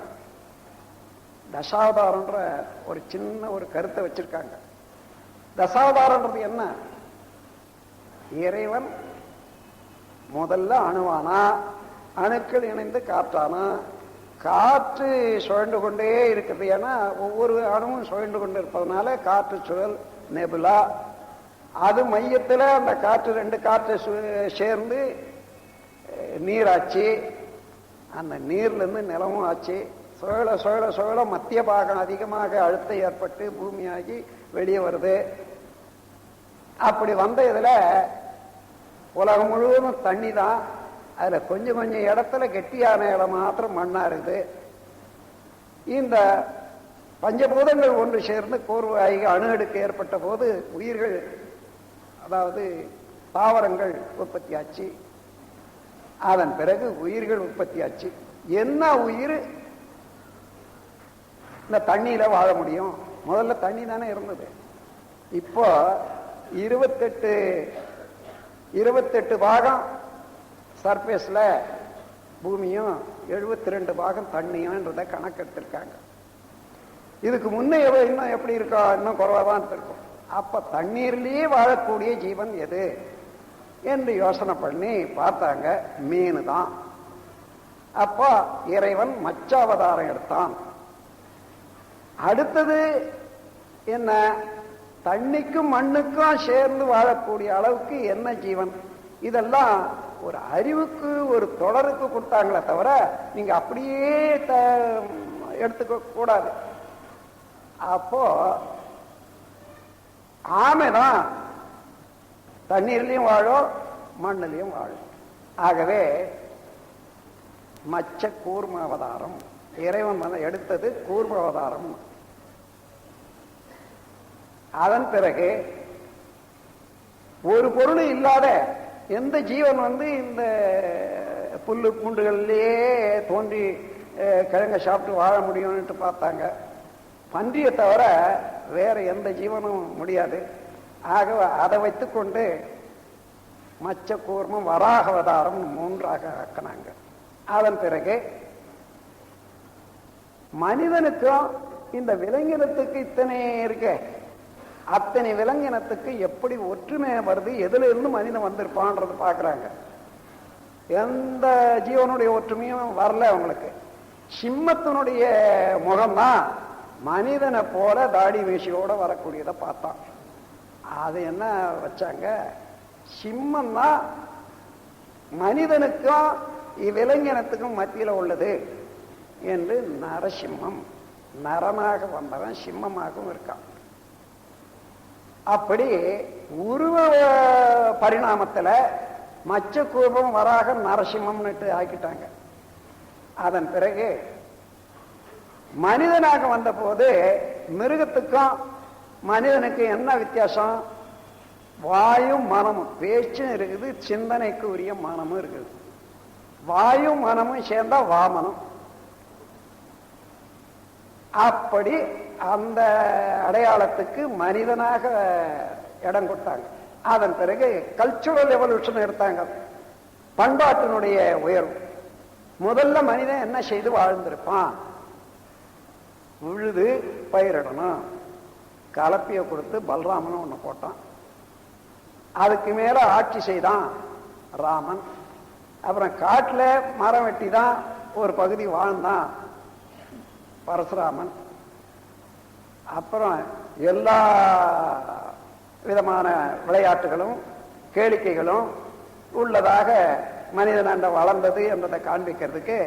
தசாவதாரன்ற ஒரு சின்ன ஒரு கருத்தை வச்சிருக்காங்க. தசாவதாரன்றது என்ன? இறைவன் முதல்ல அணுவானா, அணுக்கள் இணைந்து காற்றானா, காற்று சுழண்டு கொண்டே இருக்குது. ஏன்னா ஒவ்வொரு அணுவும் சுழண்டு கொண்டு இருப்பதனால காற்று சுழல் நெபுலா. அது மையத்தில் அந்த காற்று, ரெண்டு காற்று சேர்ந்து நீராச்சு. அந்த நீர்லேருந்து நிலமும் ஆச்சு. சுழல சுழல சுழல மத்திய பாகம் அதிகமாக அழுத்தம் ஏற்பட்டு பூமியாகி வெளியே வருது. அப்படி வந்த இதுல உலகம் முழுவதும் தண்ணி தான். அதுல கொஞ்சம் கொஞ்சம் இடத்துல கெட்டியான இடம் மாத்திரம் மண்ணா இருக்குது. இந்த பஞ்சபூதங்கள் ஒன்று சேர்ந்து கோர்வாகி அணுகடுக்கு ஏற்பட்ட போது உயிர்கள், அதாவது தாவரங்கள் உற்பத்தி ஆச்சு. அதன் பிறகு உயிர்கள் உற்பத்தி ஆச்சு. என்ன உயிர் இந்த தண்ணியில வாழ முடியும்? முதல்ல தண்ணி தானே இருந்தது. இப்போ 28 பாகம் சர்ஃபேஸ்ல பூமியும் 72 பாகம் தண்ணியும்ன்றத கணக்கெடுத்திருக்காங்க. இதுக்கு முன்னே இன்னும் எப்படி இருக்கா? இன்னும் குறைவாதான் இருக்கும். அப்ப தண்ணீர்லயே வாழக்கூடிய ஜீவன் எது என்று யோசனை பண்ணி பார்த்தாங்க. மீன் தான். அப்போ இறைவன் மச்சாவதாரம் எடுத்தான். அடுத்தது என்ன? தண்ணிக்கும் மண்ணுக்கும் சேர்ந்து வாழக்கூடிய அளவுக்கு என்ன ஜீவன்? இதெல்லாம் ஒரு அறிவுக்கு, ஒரு தொடருக்கு கொடுத்தாங்களே தவிர நீங்க அப்படியே எடுத்துக்க கூடாது. அப்போ ஆமைதான் தண்ணீர்லையும் வாழும், மண்ணிலையும் வாழும். ஆகவே மச்ச கூர்ம அவதாரம் இறைவன் எடுத்தது கூர்ம அவதாரம். அதன் பிறகு ஒரு பொருள் இல்லாத எந்த ஜீவன் இந்த புல்லு பூண்டுகளிலேயே தோன்றி கிழங்க சாப்பிட்டு வாழ முடியும்னு பார்த்தாங்க. பன்றியை தவிர வேற எந்த ஜீவனும் முடியாது. ஆக அதை வைத்துக்கொண்டு மச்ச கூர்மம் வராக அவதாரம் 3ஆக ஆக்கினாங்க. அதன் பிறகு மனிதனுக்கும் இந்த விலங்கினத்துக்கு இத்தனை இருக்க, அத்தனை விலங்கினத்துக்கு எப்படி ஒற்றுமை வருது, எதுல இருந்து மனிதன் வந்திருப்பான்றது பாக்குறாங்க. எந்த ஜீவனுடைய ஒற்றுமையும் வரல அவங்களுக்கு. சிம்மத்தினுடைய முகம்தான் மனிதனை போல தாடி மீசையோட வரக்கூடியதை பார்த்தான். அது என்ன வச்சாங்க? சிம்மம் தான் மனிதனுக்கும் இவ்விலங்கினத்துக்கும் மத்தியில் உள்ளது என்று நரசிம்மம். நரமாக வந்தவன் சிம்மமாகவும் இருக்கான். அப்படி உருவ பரிணாமத்துல மச்ச கூர்மம் வராக நரசிம்மம்னுட்டு ஆக்கிட்டாங்க. அதன் பிறகு மனிதனாக வந்த போது மிருகத்துக்கும் மனிதனுக்கு என்ன வித்தியாசம்? வாயும் மனமும், பேச்சும் இருக்குது, சிந்தனைக்கு உரிய மனமும் இருக்குது. வாயும் மனமும் சேர்ந்தா வாமனம். அப்படி அந்த அடையாளத்துக்கு மனிதனாக இடம் கொடுத்தாங்க. அதன் பிறகு கல்ச்சுரல் எவல்யூஷன் எடுத்தாங்க, பண்பாட்டினுடைய உயர்வு. முதல்ல மனிதன் என்ன செய்து வாழ்ந்திருப்பான்? உழுது பயிரிடணும். கலப்பிய கொடுத்து பல்ராமன் ஒண்ணு போட்டான். அதுக்கு மேல ஆட்சி செய்தான் ராமன். அப்புறம் காட்டுல மரம் வெட்டி தான் ஒரு பகுதி வாழ்ந்தான் பரசுராமன். அப்புறம் எல்லா விதமான விளையாட்டுகளும் கேளிக்கைகளும் உள்ளதாக மனிதனாண்ட வளர்ந்தது என்பதை காண்பிக்கிறதுக்கு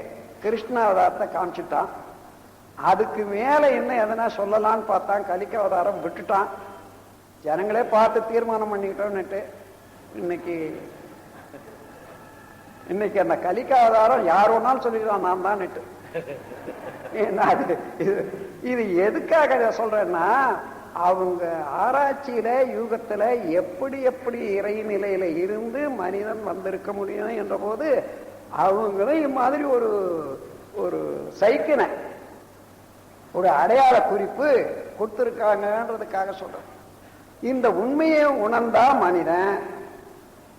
கிருஷ்ணாவதாரத்தை காமிச்சுட்டான். அதுக்கு மேல இன்னும் எதனா சொல்லலான்னு பார்த்தான். கலிக்க அவதாரம் விட்டுட்டான். ஜனங்களே பார்த்து தீர்மானம் பண்ணிக்கிட்டோம்னுட்டு இன்னைக்கு அந்த கலிக்க அவதாரம் யார் ஒன்னாலும் சொல்லிக்கிறான், நான் தான். இது எதுக்காக சொல்றேன்னா, அவங்க ஆராய்ச்சியில யூகத்துல எப்படி எப்படி இறைநிலையில இருந்து மனிதன் வந்திருக்க முடியும் என்ற போது அவங்களும் இம்மாதிரி ஒரு ஒரு சைக்கினை, ஒரு அடையாள குறிப்பு கொடுத்திருக்காங்கன்றதுக்காக சொல்றேன். இந்த உண்மையை உணர்ந்தா மனிதன்,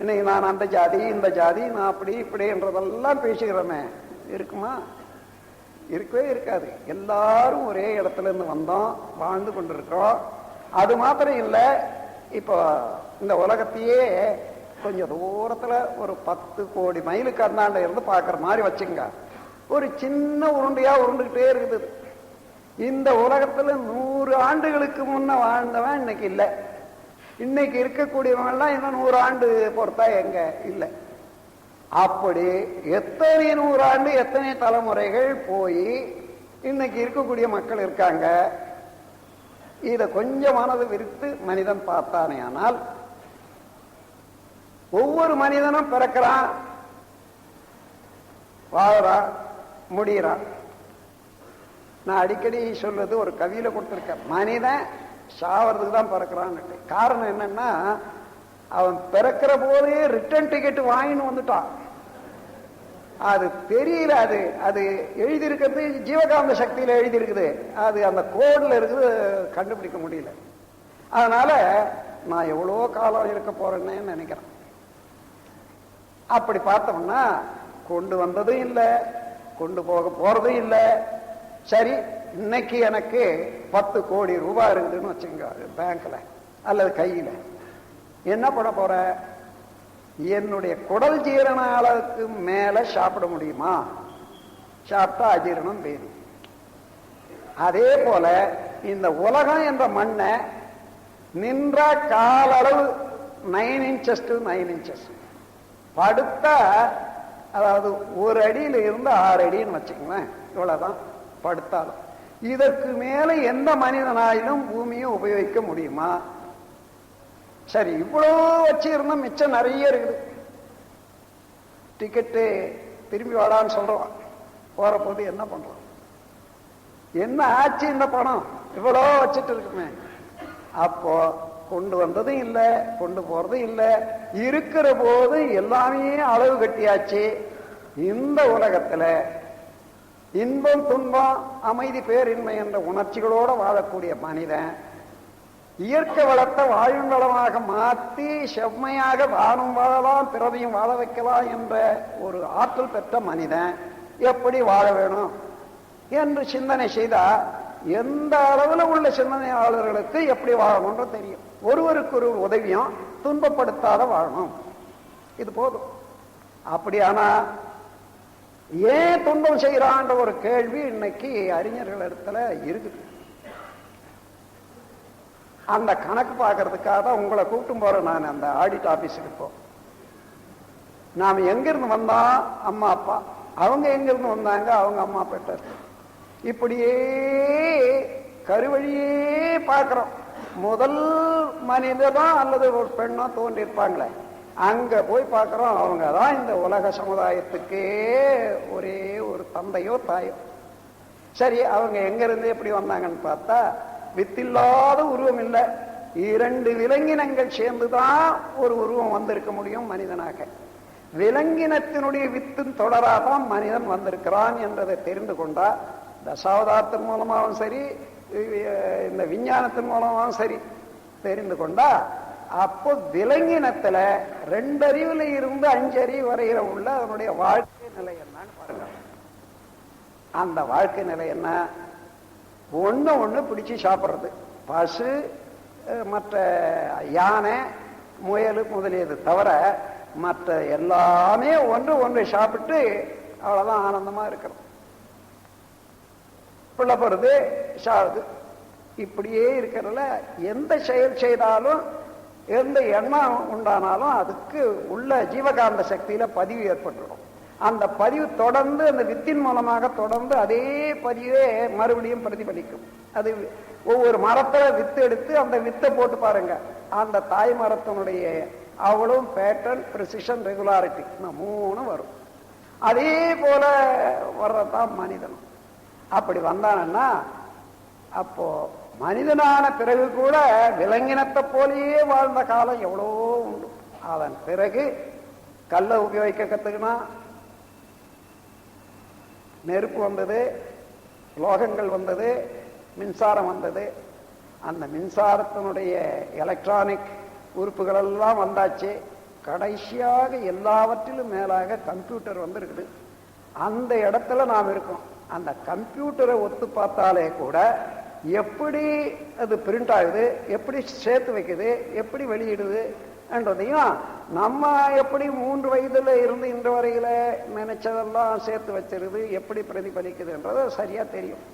இன்னைக்கு நான் அந்த ஜாதி இந்த ஜாதி நான் அப்படி இப்படின்றதெல்லாம் பேசுகிறேன்னு இருக்குமா? இருக்கவே இருக்காது. எல்லாரும் ஒரே இடத்துல இருந்து வந்தோம், வாழ்ந்து கொண்டிருக்கிறோம். அது மாத்திரம் இல்லை, இப்போ இந்த உலகத்தையே கொஞ்சம் தூரத்துல ஒரு 10 கோடி மைலுக்கு அந்தாண்ட இருந்து பாக்குற மாதிரி வச்சுங்க. ஒரு சின்ன உருண்டையா உருண்டுகிட்டே இருக்குது. இந்த உலகத்துல 100 ஆண்டுகளுக்கு முன்ன வாழ்ந்தவன் இன்னைக்கு இல்லை. இன்னைக்கு இருக்கக்கூடியவங்க எல்லாம் இன்னும் 100 ஆண்டு பொறுத்தா எங்க இல்லை. அப்படி எத்தனை 100 ஆண்டு எத்தனை தலைமுறைகள் போய் இன்னைக்கு இருக்கக்கூடிய மக்கள் இருக்காங்க. இத கொஞ்சம் மனது விரித்து மனிதன் பார்த்தானே ஆனால், ஒவ்வொரு மனிதனும் பிறக்கிறான், வாழறான், முடிகிறான். நான் அடிக்கடி சொல்றது ஒரு கவியில கொடுத்திருக்கேன், மனிதன் சாவறதுக்கு தான் பிறக்கிறான்னு. காரணம் என்னன்னா, அவன் பிறக்கிற போதே ரிட்டர்ன் டிக்கெட் வாங்கின்னு வந்துட்டான். அது தெரியல, அது எழுதியிருக்கிறது ஜீவகாந்த சக்தியில எழுதியிருக்குது, அது அந்த கோட்ல இருக்குது, கண்டுபிடிக்க முடியல. அதனால நான் எவ்வளோ காலம் இருக்க போறேன்னு நினைக்கிறேன். அப்படி பார்த்தோம்னா கொண்டு வந்ததும் இல்லை, கொண்டு போக போறதும் இல்லை. சரி, இன்னைக்கு எனக்கு 10 கோடி ரூபாய் இருக்குதுன்னு வச்சுங்க பேங்க்ல அல்லது கையில, என்ன பண்ண போற? என்னுடைய குடல் ஜீரண அளவுக்கு மேல சாப்பிட முடியுமா? சாப்பிட்டா அஜீரணம் பேரும். அதே போல இந்த உலகம் என்ற மண்ணை நின்ற கால அளவு 9 inches to 9 inches படுத்தா, அதாவது 1 அடியில இருந்து 6 அடின்னு வச்சுக்கோங்களேன், இவ்வளவுதான் படுத்தாலும். இதற்கு மேல எந்த மனிதனாயிலும் பூமியை உபயோகிக்க முடியுமா? சரி, இவ்வளோ வச்சு இருந்தா மிச்சம் நிறைய இருக்குது. டிக்கெட்டு திரும்பி வாடான்னு சொல்றோம், போற போது என்ன பண்றோம்? என்ன ஆச்சு இந்த பணம்? இவ்வளோ வச்சுட்டு இருக்குமே. அப்போ கொண்டு வந்ததும் இல்லை, கொண்டு போறதும் இல்லை. இருக்கிற போது எல்லாமே அளவு கட்டியாச்சு. இந்த உலகத்துல இன்பம் துன்பம் அமைதி பேரின்மை என்ற உணர்ச்சிகளோட வாழக்கூடிய மனிதன் இயற்கை வளத்தை வாழும் வளமாக மாற்றி செம்மையாக வாழும் வாழலாம், பிறவையும் வாழ வைக்கலாம் என்ற ஒரு ஆற்றல் பெற்ற மனிதன் எப்படி வாழ வேணும் என்று சிந்தனை செய்தா, எந்த அளவுல உள்ள சிந்தனையாளர்களுக்கு எப்படி வாழணும்ன்ற தெரியும். ஒருவருக்கு ஒரு உதவியும் துன்பப்படுத்தாத வாழணும், இது போதும். அப்படியானா ஏன் துன்பம் செய்யறான்ற ஒரு கேள்வி இன்னைக்கு அறிஞர்கள் இடத்துல இருக்குது. அந்த கணக்கு பார்க்கறதுக்காக தான் உங்களை கூட்டும் போறேன் நான் அந்த ஆடிட் ஆபீஸுக்கு. இப்போ நாம எங்கிருந்து வந்தா அம்மா அப்பா, அவங்க எங்கிருந்து வந்தாங்க அவங்க அம்மா பெற்றார், இப்படியே கருவழியே பார்க்கிறோம். முதல் மனிதனோ அல்லது ஒரு பெண்ணோ தோன்றி இருப்பாங்களே, அங்க போய் பார்க்கிறோம், அவங்க தான் இந்த உலக சமுதாயத்துக்கே ஒரே ஒரு தந்தையோ தாயோ. சரி, அவங்க எங்க இருந்து எப்படி வந்தாங்கன்னு பார்த்தா, வித்தில்லாத உருவம் இல்லை, 2 விலங்கினங்கள் சேர்ந்துதான் ஒரு உருவம் வந்திருக்க முடியும் மனிதனாக. விலங்கினத்தினுடைய வித்தின் தொடராதான் மனிதன் வந்திருக்கிறான் என்றதை தெரிந்து கொண்டா, தசாவதாரத்தின் மூலமாகவும் சரி, இந்த விஞ்ஞானத்தின் மூலமாகவும் சரி தெரிந்து கொண்டா, அப்போ விலங்கினத்துல 2 அறிவுல இருந்து 5 அறிவு வரையில உள்ள அதனுடைய வாழ்க்கை நிலை என்னன்னு பாருங்க. அந்த வாழ்க்கை நிலை என்ன? ஒண்ணு பிடிச்சு சாப்பிட்றது. பசு, மற்ற யானை, முயல் முதலியது தவிர மற்ற எல்லாமே ஒன்று சாப்பிட்டு அவ்வளவுதான் ஆனந்தமா இருக்கிறோம். பிள்ளை போறது, சாகுது, இப்படியே இருக்கிறதுல எந்த செயல் செய்தாலும் எந்த எண்ணம் உண்டானாலும் அதுக்கு உள்ள ஜீவகாந்த சக்தியில பதிவு ஏற்பட்டுடும். அந்த பதிவு தொடர்ந்து அந்த வித்தின் மூலமாக தொடர்ந்து அதே பதிவே மறுபடியும் பிரதிபலிக்கும். அது ஒவ்வொரு மரத்துல வித்து எடுத்து அந்த வித்தை போட்டு பாருங்க, அந்த தாய் மரத்தினுடைய அவ்வளவு பேட்டர்ன், பிரிசிஷன், ரெகுலாரிட்டி 3 வரும். அதே போல வர்றதான் மனிதனும். அப்படி வந்தானா, அப்போ மனிதனான பிறகு கூட விலங்கினத்தை போலேயே வாழ்ந்த காலம் எவ்வளோ உண்டு. அதன் பிறகு கல்லை உபயோகிக்க கத்துக்கினா, நெருப்பு வந்தது, லோகங்கள் வந்தது, மின்சாரம் வந்தது. அந்த மின்சாரத்தினுடைய எலக்ட்ரானிக் உறுப்புகள் எல்லாம் வந்தாச்சு. கடைசியாக எல்லாவற்றிலும் மேலாக கம்ப்யூட்டர் வந்திருக்குது. அந்த இடத்துல நாம் இருக்கோம். அந்த கம்ப்யூட்டரை ஒத்து பார்த்தாலே கூட எப்படி அது பிரிண்ட் ஆகுது, எப்படி சேர்த்து வைக்குது, எப்படி வெளியிடுது, என்றதையும் நம்ம எப்படி 3 வயதுல இருந்து இன்று வரையில நினைச்சதெல்லாம் சேர்த்து வச்சிருது எப்படி பிரதிபலிக்குதுன்றது சரியா தெரியும்.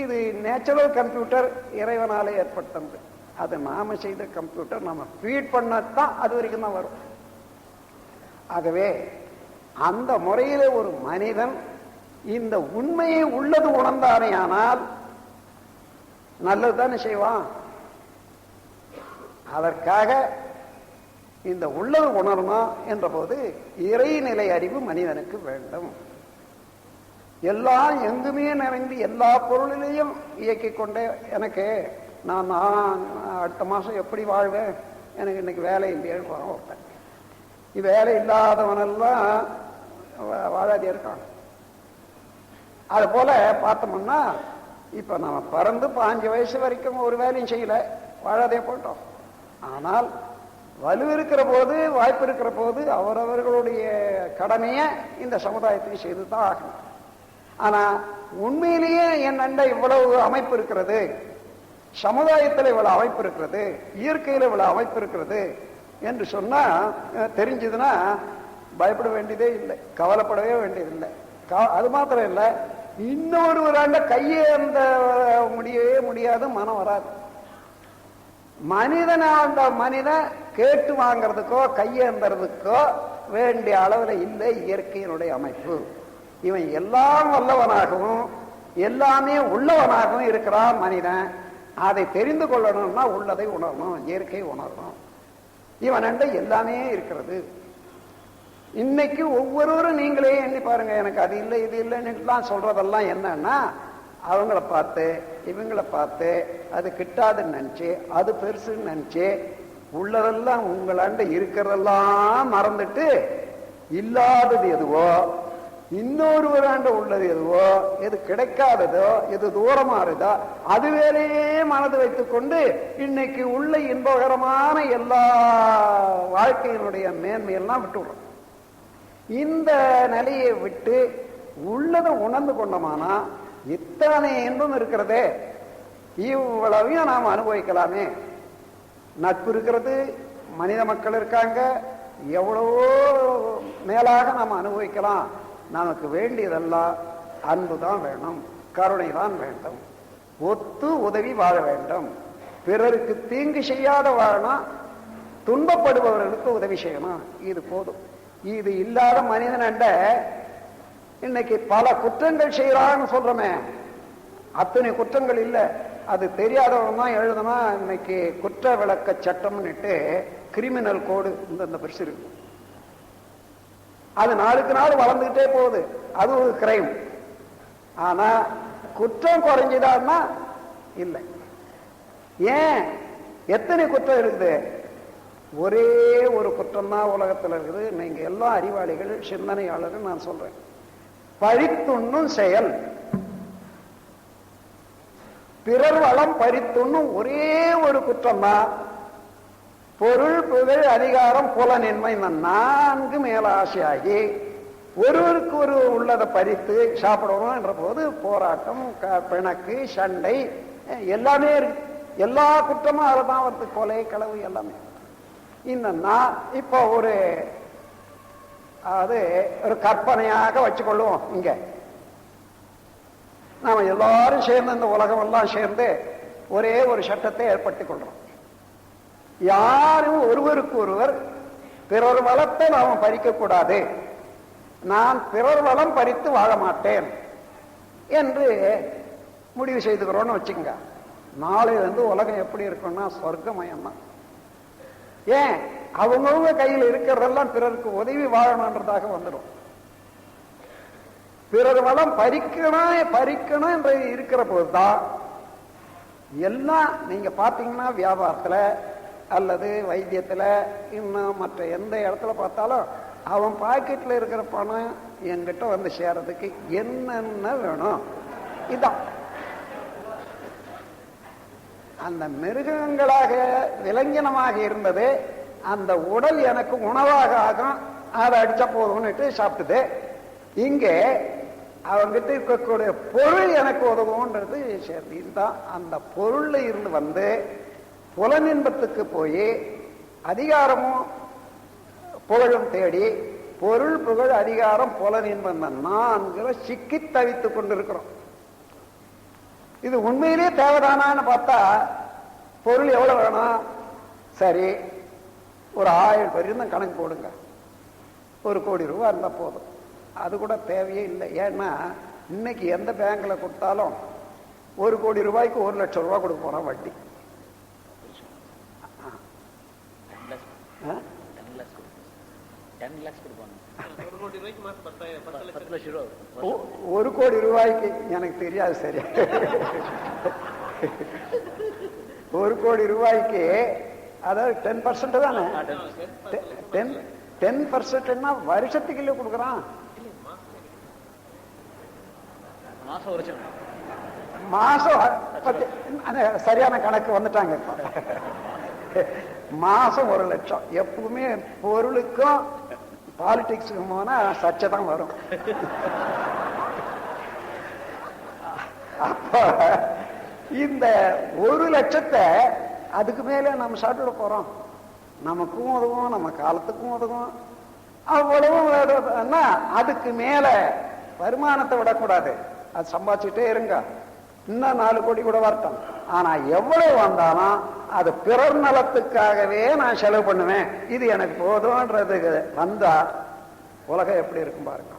இது நேச்சுரல் கம்ப்யூட்டர் இறைவனாலே ஏற்பட்டது. அது நாம செய்த கம்ப்யூட்டர் நம்ம ஃபீட் பண்ணத்தான் அது வரைக்கும் தான் வரும். ஆகவே அந்த முறையில ஒரு மனிதன் இந்த உண்மையை உள்ளது உணர்ந்தானே ஆனால் நல்லதுதானே செய்வான். அதற்காக இந்த உள்ளது உணரணும் என்ற போது இறைநிலை அறிவு மனிதனுக்கு வேண்டும். எல்லாம் எங்குமே நிறைந்து எல்லா பொருளிலையும் இயக்கிக் கொண்டே எனக்கு நான் அடுத்த மாசம் எப்படி வாழ்வேன், எனக்கு இன்னைக்கு வேலை இல்லையேன்னு போறான் ஒருத்தன். வேலை இல்லாதவனெல்லாம் வாழாதே இருக்கான். அது போல பார்த்தோம்னா இப்ப நம்ம பிறந்து 5 வயசு வரைக்கும் ஒரு வேலையும் செய்யல, வாழாதே போட்டோம். ஆனால் வலு இருக்கிற போது வாய்ப்பு இருக்கிற போது அவரவர்களுடைய கடமையை இந்த சமுதாயத்துக்கு செய்துதான் ஆகணும். ஆனா உண்மையிலேயே என் அண்டை இவ்வளவு அமைப்பு இருக்கிறது, சமுதாயத்தில் இவ்வளவு அமைப்பு இருக்கிறது, இயற்கையில் இவ்வளவு அமைப்பு இருக்கிறது என்று சொன்னா தெரிஞ்சதுன்னா பயப்பட வேண்டியதே இல்லை, கவலைப்படவே வேண்டியதில்லை. அது மாத்திரம் இல்லை, இன்னொருவராண்ட கையே அந்த முடியவே முடியாது, மனம் வராது. மனிதனாண்ட மனிதன் கேட்டு வாங்கிறதுக்கோ கையேந்துறதுக்கோ வேண்டிய அளவில் இல்லை இயற்கையினுடைய அமைப்பு. இவன் எல்லாம் வல்லவனாகவும் எல்லாமே உள்ளவனாகவும் இருக்கிறான் மனிதன். அதை தெரிந்து கொள்ளணும்னா உள்ளதை உணரணும், இயற்கை உணரணும். இவன் எல்லாமே இருக்கிறது. இன்னைக்கு ஒவ்வொருவரும் நீங்களே எண்ணி பாருங்க, எனக்கு அது இல்லை இது இல்லைன்னு சொல்றதெல்லாம் என்னன்னா அவங்கள பார்த்து இவங்களை பார்த்து அது கிட்டாதுன்னு நினைச்சு அது பெருசுன்னு நினைச்சு உள்ளதெல்லாம் உங்களாண்ட இருக்கிறதெல்லாம் மறந்துட்டு இல்லாதது எதுவோ இன்னொருவராண்ட உள்ளது எதுவோ எது கிடைக்காததோ எது தூரமாறுதோ அது வேலையே மனது வைத்துக் கொண்டு இன்னைக்கு உள்ள இன்பகரமான எல்லா வாழ்க்கையினுடைய மேன்மையெல்லாம் விட்டுவிடுறோம். இந்த நிலையை விட்டு உள்ளதை உணர்ந்து கொண்டோமானா இத்தனை இன்பம் இருக்கிறதே, இவ்வளவையும் நாம் அனுபவிக்கலாமே. நட்பு இருக்கிறது, மனித மக்கள் இருக்காங்க, எவ்வளவோ மேலாக நாம் அனுபவிக்கலாம். நமக்கு வேண்டியதெல்லாம் அன்பு தான் வேணும், கருணை தான் வேண்டும், ஒத்து உதவி வாழ வேண்டும், பிறருக்கு தீங்கு செய்யாத வாழணும், துன்பப்படுபவர்களுக்கு உதவி செய்யணும். இது போதும். இது இல்லாத மனிதன் இன்னைக்கு பல குற்றங்கள் செய்யறான்னு சொல்றோமே, அத்தனை குற்றங்கள் இல்லை. அது தெரியாதவன் தான் எழுதுனா இன்னைக்கு குற்ற விளக்க சட்டம்னுட்டு கிரிமினல் கோடு இந்த பெருசு இருக்கு. அது நாளுக்கு நாள் வளர்ந்துகிட்டே போகுது, அது ஒரு கிரைம். ஆனா குற்றம் குறைஞ்சுதான்னா இல்லை. ஏன் எத்தனை குற்றம் இருக்குது? ஒரே ஒரு குற்றம் தான் உலகத்தில் இருக்குது. நீங்க எல்லா அறிவாளிகள் சிந்தனையாளர்கள் நான் சொல்றேன், பழித்துண்ணும் செயல். பிறர் வளம் பறித்துண்ணும் ஒரே ஒரு குற்றம் தான். பொருள் புகழ் அதிகாரம் புலனின்மை 4 மேல ஆசையாகி ஒருவருக்கு ஒரு உள்ளதை பறித்து சாப்பிடணும் என்ற போது போராட்டம், பிணக்கு, சண்டை எல்லாமே இருக்கு. எல்லா குற்றமும் அதுதான் வருது, கொலை களவு எல்லாமே. இப்ப அது ஒரு கற்பனையாக வச்சுக்கொள்ளுவோம். இங்க நாம எல்லாரும் சேர்ந்து இந்த உலகம் எல்லாம் சேர்ந்து ஒரே ஒரு சட்டத்தை ஏற்படுத்திக் கொள்றோம். யாரும் ஒருவருக்கு ஒருவர் பிறர் வளத்தை நாம பறிக்க கூடாது, நான் பிறர் வளம் பறித்து வாழ மாட்டேன் என்று முடிவு செய்துக்கிறோம்னு வச்சுங்க. நாளையிலிருந்து உலகம் எப்படி இருக்கும்னா சொர்க்கமயம் தான். ஏன்? அவங்கவுங்க கையில் இருக்கிறதெல்லாம் பிறருக்கு உதவி வாழணுன்றதாக வந்துடும். பிறர் வளம் பறிக்கணும் என்று இருக்கிற போதுதான் எல்லாம். நீங்க பாத்தீங்கன்னா வியாபாரத்துல அல்லது வைத்தியத்துல இன்னும் மற்ற எந்த இடத்துல பார்த்தாலும் அவன் பாக்கெட்ல இருக்கிற பணம் என்கிட்ட வந்து சேரதுக்கு என்னென்ன வேணும். இதான் அந்த மிருகங்களாக விலங்கினமாக இருந்தது. அந்த உடல் எனக்கு உணவாக ஆகும், அதை அடிச்ச போதும்னுட்டு சாப்பிட்டுது. இங்கே அவங்கிட்ட இருக்கக்கூடிய பொருள் எனக்கு உதவுன்றது சரி. இதுதான் அந்த பொருள்ல இருந்து வந்து புலனின்பத்துக்கு போய் அதிகாரமும் புகழும் தேடி பொருள் புகழ் அதிகாரம் புலன் என்பது நான்கு சிக்கி தவித்துக் கொண்டிருக்கிறோம். இது உண்மையிலேயே தேவைதானான்னு பார்த்தா பொருள் எவ்வளவு வேணும்? சரி, ஒரு 1000 பேர் கணக்கு போடுங்க, 1 கோடி ரூபாய் இருந்தா போதும். அது கூட தேவையே இல்லை. ஏன்னா இன்னைக்கு எந்த பேங்க்ல கொடுத்தாலும் 1 கோடி ரூபாய்க்கு 1 லட்சம் ரூபாய் கொடுக்க போறோம் வட்டி. ஒரு கோடி ரூபாய்க்கு எனக்கு தெரியாது சரி. 1 கோடி ரூபாய்க்கு அதாவது 10% தானே? 10% வருஷத்துக்கு இல்ல கொடுக்குறான். மாசம் சரியான கணக்கு வந்துட்டாங்க. மாசம் 1 லட்சம். எப்பவுமே பொருளுக்கும் பாலிடிக்ஸுக்கும் போனா சர்ச்சை தான் வரும். அப்ப இந்த 1 லட்சத்தை அதுக்கு மேல நம்ம சாப்பிட போறோம். நமக்கும் உதவும், நம்ம காலத்துக்கும் உதவும். அவ்வளவும் அதுக்கு மேல வருமானத்தை விடக்கூடாது. அது சம்பாதிச்சுட்டே இருங்க, இன்னும் 4 கோடி கூட வரட்டும். ஆனா எவ்வளவு வந்தாலும் அது பிறர் நலத்துக்காகவே நான் செலவு பண்ணுவேன், இது எனக்கு போதும்ன்றதுக்கு வந்தா உலகம் எப்படி இருக்கும் பாருங்க.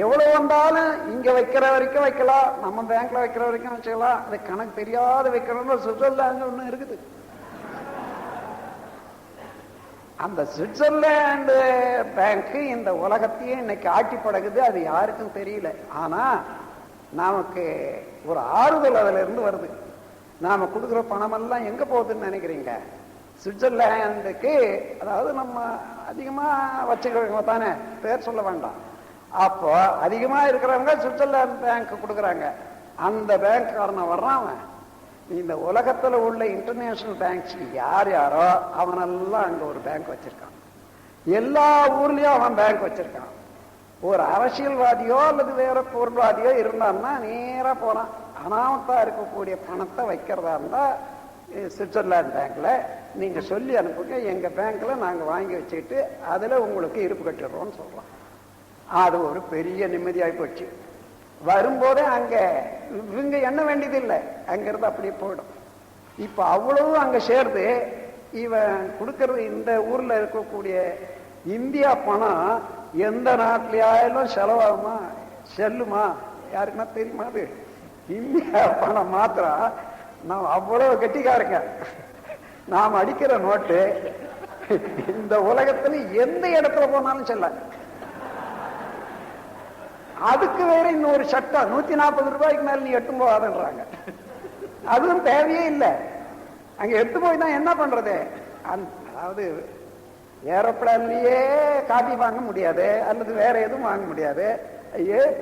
எவ்வளவு வந்தாலும் இங்க வைக்கிற வரைக்கும் வைக்கலாம், நம்ம பேங்க்ல வைக்கிற வரைக்கும் வச்சுக்கலாம். அது கணக்கு தெரியாத வைக்கணும்னு சுவிட்சர்லாந்து ஒண்ணு இருக்குது. அந்த சுவிட்சர்லாந்து பேங்க் இந்த உலகத்தையே இன்னைக்கு ஆட்டி பழகுது. அது யாருக்கும் தெரியல. ஆனா நமக்கு ஒரு ஆறுதல் அதுல இருந்து வருது. நாம கொடுக்குற பணம் எல்லாம் எங்க போகுதுன்னு நினைக்கிறீங்க? சுவிட்சர்லாந்துக்கு. அதாவது நம்ம அதிகமா வச்சுக்கிறவங்க தானே, பேர் சொல்ல வேண்டாம். அப்போ அதிகமா இருக்கிறவங்க சுவிட்சர்லாந்து பேங்க் கொடுக்குறாங்க. அந்த பேங்க் காரணம் வர்றான். இந்த உலகத்துல உள்ள இன்டர்நேஷனல் பேங்க்ஸ் யார் யாரோ அவனெல்லாம் அங்க ஒரு பேங்க் வச்சிருக்கான். எல்லா ஊர்லயும் அவன் பேங்க் வச்சிருக்கான். ஒரு அரசியல்வாதியோ அல்லது வேற பொருள்வாதியோ இருந்தான்னா நேரா போறான். அனாமத்தா இருக்கக்கூடிய பணத்தை வைக்கிறதா இருந்தா சுவிட்சர்லாந்து பேங்க்ல நீங்க சொல்லி அனுப்புங்க, எங்க பேங்க்ல நாங்க வாங்கி வச்சுக்கிட்டு அதுல உங்களுக்கு இருப்பு கட்டிடுறோம்னு சொல்றோம். அது ஒரு பெரிய நிம்மதியாகி போச்சு. வரும்போதே அங்க இவங்க எண்ண வேண்டியது இல்லை, அங்கிருந்து அப்படியே போயிடும். இப்ப அவ்வளவு அங்க சேர்ந்து இவன் கொடுக்கறது. இந்த ஊர்ல இருக்கக்கூடிய இந்தியா பணம் எந்த நாட்டிலேயாலும் செலவாகுமா செல்லுமா யாருக்குன்னா தெரியுமா? அது இந்தியா பணம் மாத்திரம் நாம் அவ்வளவு கெட்டிக்காருங்க. நாம் அடிக்கிற நோட்டு இந்த உலகத்துல எந்த இடத்துல போனாலும் செல்ல. அதுக்கு வேற இன்னொரு சட்டம், 140 ரூபாய்க்கு மேல நீ எட்டும் போகாதுன்றாங்க. அதுவும் தேவையே இல்லை. அங்க எடுத்து போய் தான் என்ன பண்றது? அதாவது ஏரோப்ளான்லயே காபி வாங்க முடியாது, அல்லது வேற எதுவும் வாங்க முடியாது.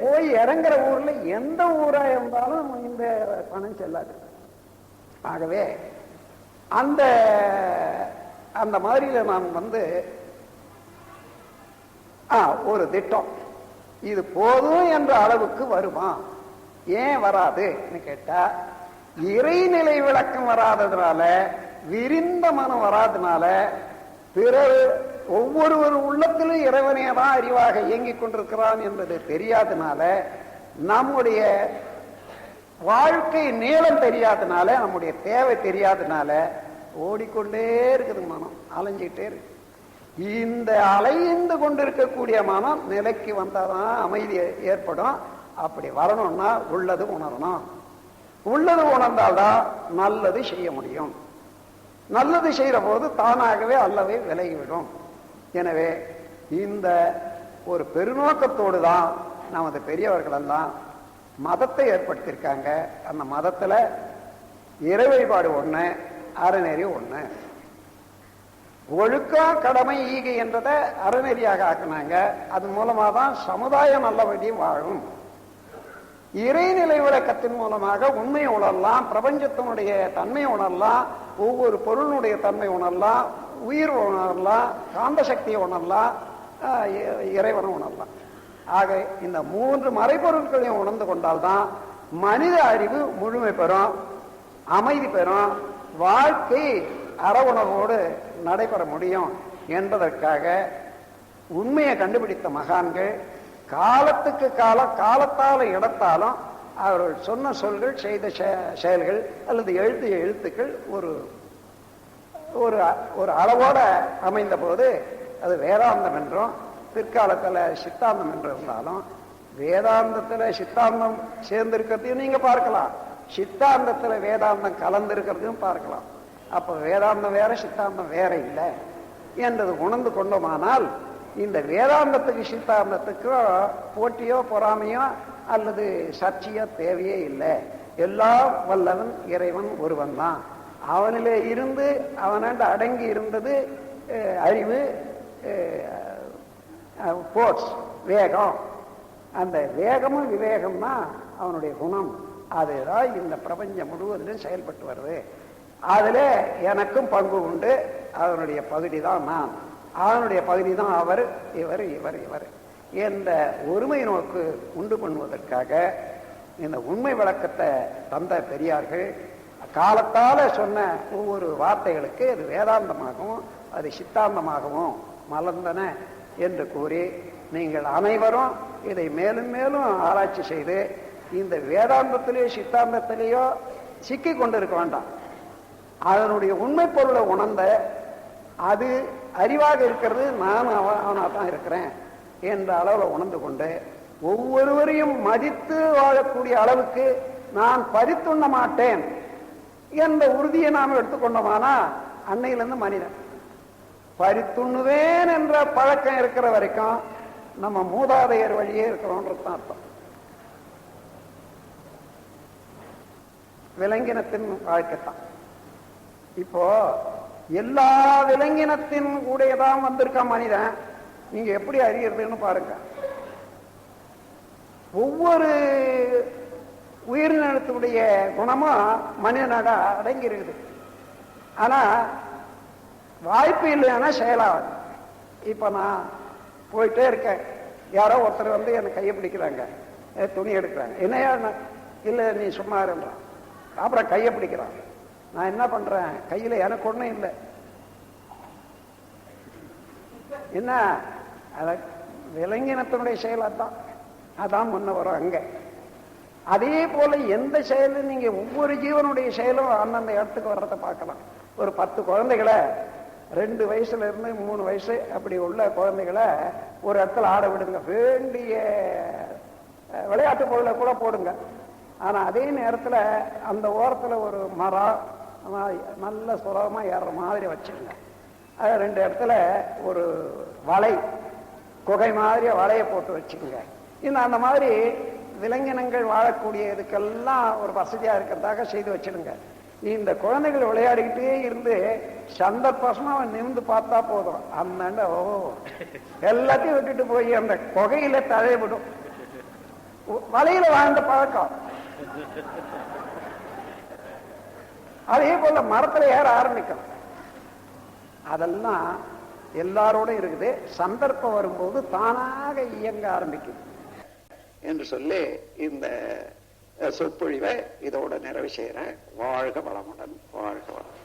போய் இறங்குற ஊர்ல எந்த ஊரா இருந்தாலும் இந்த பணம் செல்லாது. ஆகவே அந்த அந்த மாதிரியில நாம் ஒரு திட்டம் இது போதும் என்ற அளவுக்கு வருமா? ஏன் வராதுன்னு கேட்டா, இறைநிலை விளக்கம் வராததுனால, விரிந்த மனம் வராதனால, பிறர் ஒவ்வொருவர் உள்ளத்திலும் இறைவனே தான் அறிவாக இயங்கிக் கொண்டிருக்கிறான் என்பது தெரியாதனால, நம்முடைய வாழ்க்கை நீளம் தெரியாதனால, நம்முடைய தேவை தெரியாதனால ஓடிக்கொண்டே இருக்குது மனம், அலைஞ்சிட்டே இருக்கு. இந்த அலைந்து கொண்டிருக்கக்கூடிய மனம் நிலைக்கு வந்தாதான் அமைதி ஏற்படும். அப்படி வரணும்னா உள்ளது உணரணும். உள்ளது உணர்ந்தால்தான் நல்லது செய்ய முடியும். நல்லது செய்யற போது தானாகவே அல்லவே விலகிவிடும். எனவே இந்த ஒரு பெருநோக்கத்தோடு தான் நமது பெரியவர்கள் எல்லாம் மதத்தை ஏற்படுத்தியிருக்காங்க. அந்த மதத்துல இறை வழிபாடு ஒண்ணு, அறநெறி ஒண்ணு. ஒழுக்கம், கடமை, ஈகை என்றதை அறநெறியாக ஆக்கினாங்க. அது மூலமா தான் சமுதாயம் நல்லபடி வாழும். இறைநிலை விளக்கத்தின் மூலமாக உண்மையை உணரலாம், பிரபஞ்சத்தினுடைய தன்மை உணரலாம், ஒவ்வொரு பொருளுடைய தன்மை உணரலாம், உயிர் உணரலாம், காந்த சக்தியை உணரலாம், இறைவனை உணரலாம். ஆக இந்த 3 மறைபொருட்களையும் உணர்ந்து கொண்டால்தான் மனித அறிவு முழுமை பெறும், அமைதி பெறும், வாழ்க்கை அறவுணர்வோடு நடைபெற முடியும் என்பதற்காக உண்மையை கண்டுபிடித்த மகான்கள் காலத்துக்கு காலம், காலத்தாலும் இடத்தாலும் அவர்கள் சொன்ன சொல்கள், செய்த செயல்கள் அல்லது எழுதிய எழுத்துக்கள் ஒரு ஒரு ஒரு அளவோட அமைந்த போது அது வேதாந்தம் என்றும், பிற்காலத்தில் சித்தாந்தம் என்று இருந்தாலும், வேதாந்தத்தில் சித்தாந்தம் சேர்ந்திருக்கிறதையும் நீங்க பார்க்கலாம், சித்தாந்தத்தில் வேதாந்தம் கலந்திருக்கிறதையும் பார்க்கலாம். அப்ப வேதாந்தம் வேற, சித்தாந்தம் வேற இல்லை என்றது உணர்ந்து கொண்டோமானால் இந்த வேதாந்தத்துக்கு சித்தாந்தத்துக்கோ போட்டியோ பொறாமையோ அல்லது சர்ச்சையோ தேவையே இல்லை. எல்லாம் வல்லவன் இறைவன் ஒருவன் தான். அவனிலே இருந்து அவனாண்ட அடங்கி இருந்தது அறிவு, போர்ஸ், வேகம். அந்த வேகமும் விவேகம்னா அவனுடைய குணம். அதுதான் இந்த பிரபஞ்சம் முழுவதிலும் செயல்பட்டு வருது. அதுல எனக்கும் பங்கு உண்டு. அதனுடைய பகுதி தான் நான், அவனுடைய பகுதி தான் அவர், இவர் இவர் இவர் என்ற ஒருமை நோக்கு உண்டு பண்ணுவதற்காக இந்த உண்மை விளக்கத்தை தந்த பெரியார்கள் காலத்தால சொன்ன ஒவ்வொரு வார்த்தைகளுக்கு அது வேதாந்தமாகவும் அது சித்தாந்தமாகவும் மலர்ந்தன என்று கூறி, நீங்கள் அனைவரும் இதை மேலும் மேலும் ஆராய்ச்சி செய்து இந்த வேதாந்தத்திலேயோ சித்தாந்தத்திலேயோ சிக்கி கொண்டிருக்க வேண்டாம். அதனுடைய உண்மை பொருளை உணர்ந்த அது அறிவாக இருக்கிறது, நான் அவனா தான் இருக்கிறேன் என்ற அளவில் உணர்ந்து கொண்டு ஒவ்வொருவரையும் மதித்து வாழக்கூடிய அளவுக்கு நான் பறித்துண்ண மாட்டேன் என்ற உறுதியை நாம் எடுத்துக்கொண்டோமானா அன்னையிலிருந்து மனிதன் பறித்துண்ணுவேன் என்ற பழக்கம் இருக்கிற வரைக்கும் நம்ம மூதாதையர் வழியே இருக்கிறோன்றது தான் அர்த்தம். விலங்கினத்தின் வாழ்க்கைத்தான். இப்போ எல்லா விலங்கினத்தின் கூடதான் வந்திருக்க மனிதன். நீங்க எப்படி அறியறதுன்னு பாருங்க. ஒவ்வொரு உயிரினத்துடைய குணமும் மனிதனோட அடங்கி இருக்குது. ஆனா வாய்ப்பு இல்லைன்னா செயலாகும். இப்ப நான் போயிட்டே இருக்கேன், யாரோ ஒருத்தர் வந்து என்னை கையை பிடிக்கிறாங்க, துணி எடுக்கிறாங்க, என்னையா இல்லை நீ சும்மா இருன்றான், அப்புறம் கையை பிடிக்கிறான். நான் என்ன பண்றேன், கையில எனக்கு ஒண்ணும் இல்லை. என்ன விலங்கினத்தினுடைய செயலாத்தான், அதான் முன்ன வரும் அங்க. அதே போல எந்த செயலும் நீங்க ஒவ்வொரு ஜீவனுடைய செயலும் அந்தந்த இடத்துக்கு வர்றதை பார்க்கலாம். ஒரு 10 குழந்தைகளை 2 வயசுல இருந்து 3 வயசு அப்படி உள்ள குழந்தைகளை ஒரு இடத்துல ஆட விடுங்க, வேண்டிய விளையாட்டு பொருளை கூட போடுங்க. ஆனா அதே நேரத்துல அந்த ஓரத்துல ஒரு மரம் நல்ல சுலபமா ஏறுற மாதிரி வச்சுருங்க. அது 2 இடத்துல ஒரு வலை, குகை மாதிரி வலையை போட்டு வச்சுக்கோங்க. அந்த மாதிரி விலங்கினங்கள் வாழக்கூடிய இதுக்கெல்லாம் ஒரு வசதியா இருக்கிறதாக செய்து வச்சிடுங்க. இந்த குழந்தைகள் விளையாடிக்கிட்டே இருந்து சந்தர்ப்பமா அவன் நிமிந்து பார்த்தா போதும், அந்த ஓ எல்லாத்தையும் விட்டுட்டு போய் அந்த குகையில தழைவிடும். வலையில வாழ்ந்த பழக்கம். அதே போல மரத்துல ஏற ஆரம்பிக்கும். அதெல்லாம் எல்லாரோட இருக்குது. சந்தர்ப்பம் வரும்போது தானாக இயங்க ஆரம்பிக்கும் என்று சொல்லி இந்த சொற்பொழிவை இதோட நிறைவு செய்யறேன். வாழ்க வளமுடன், வாழ்க வளம்.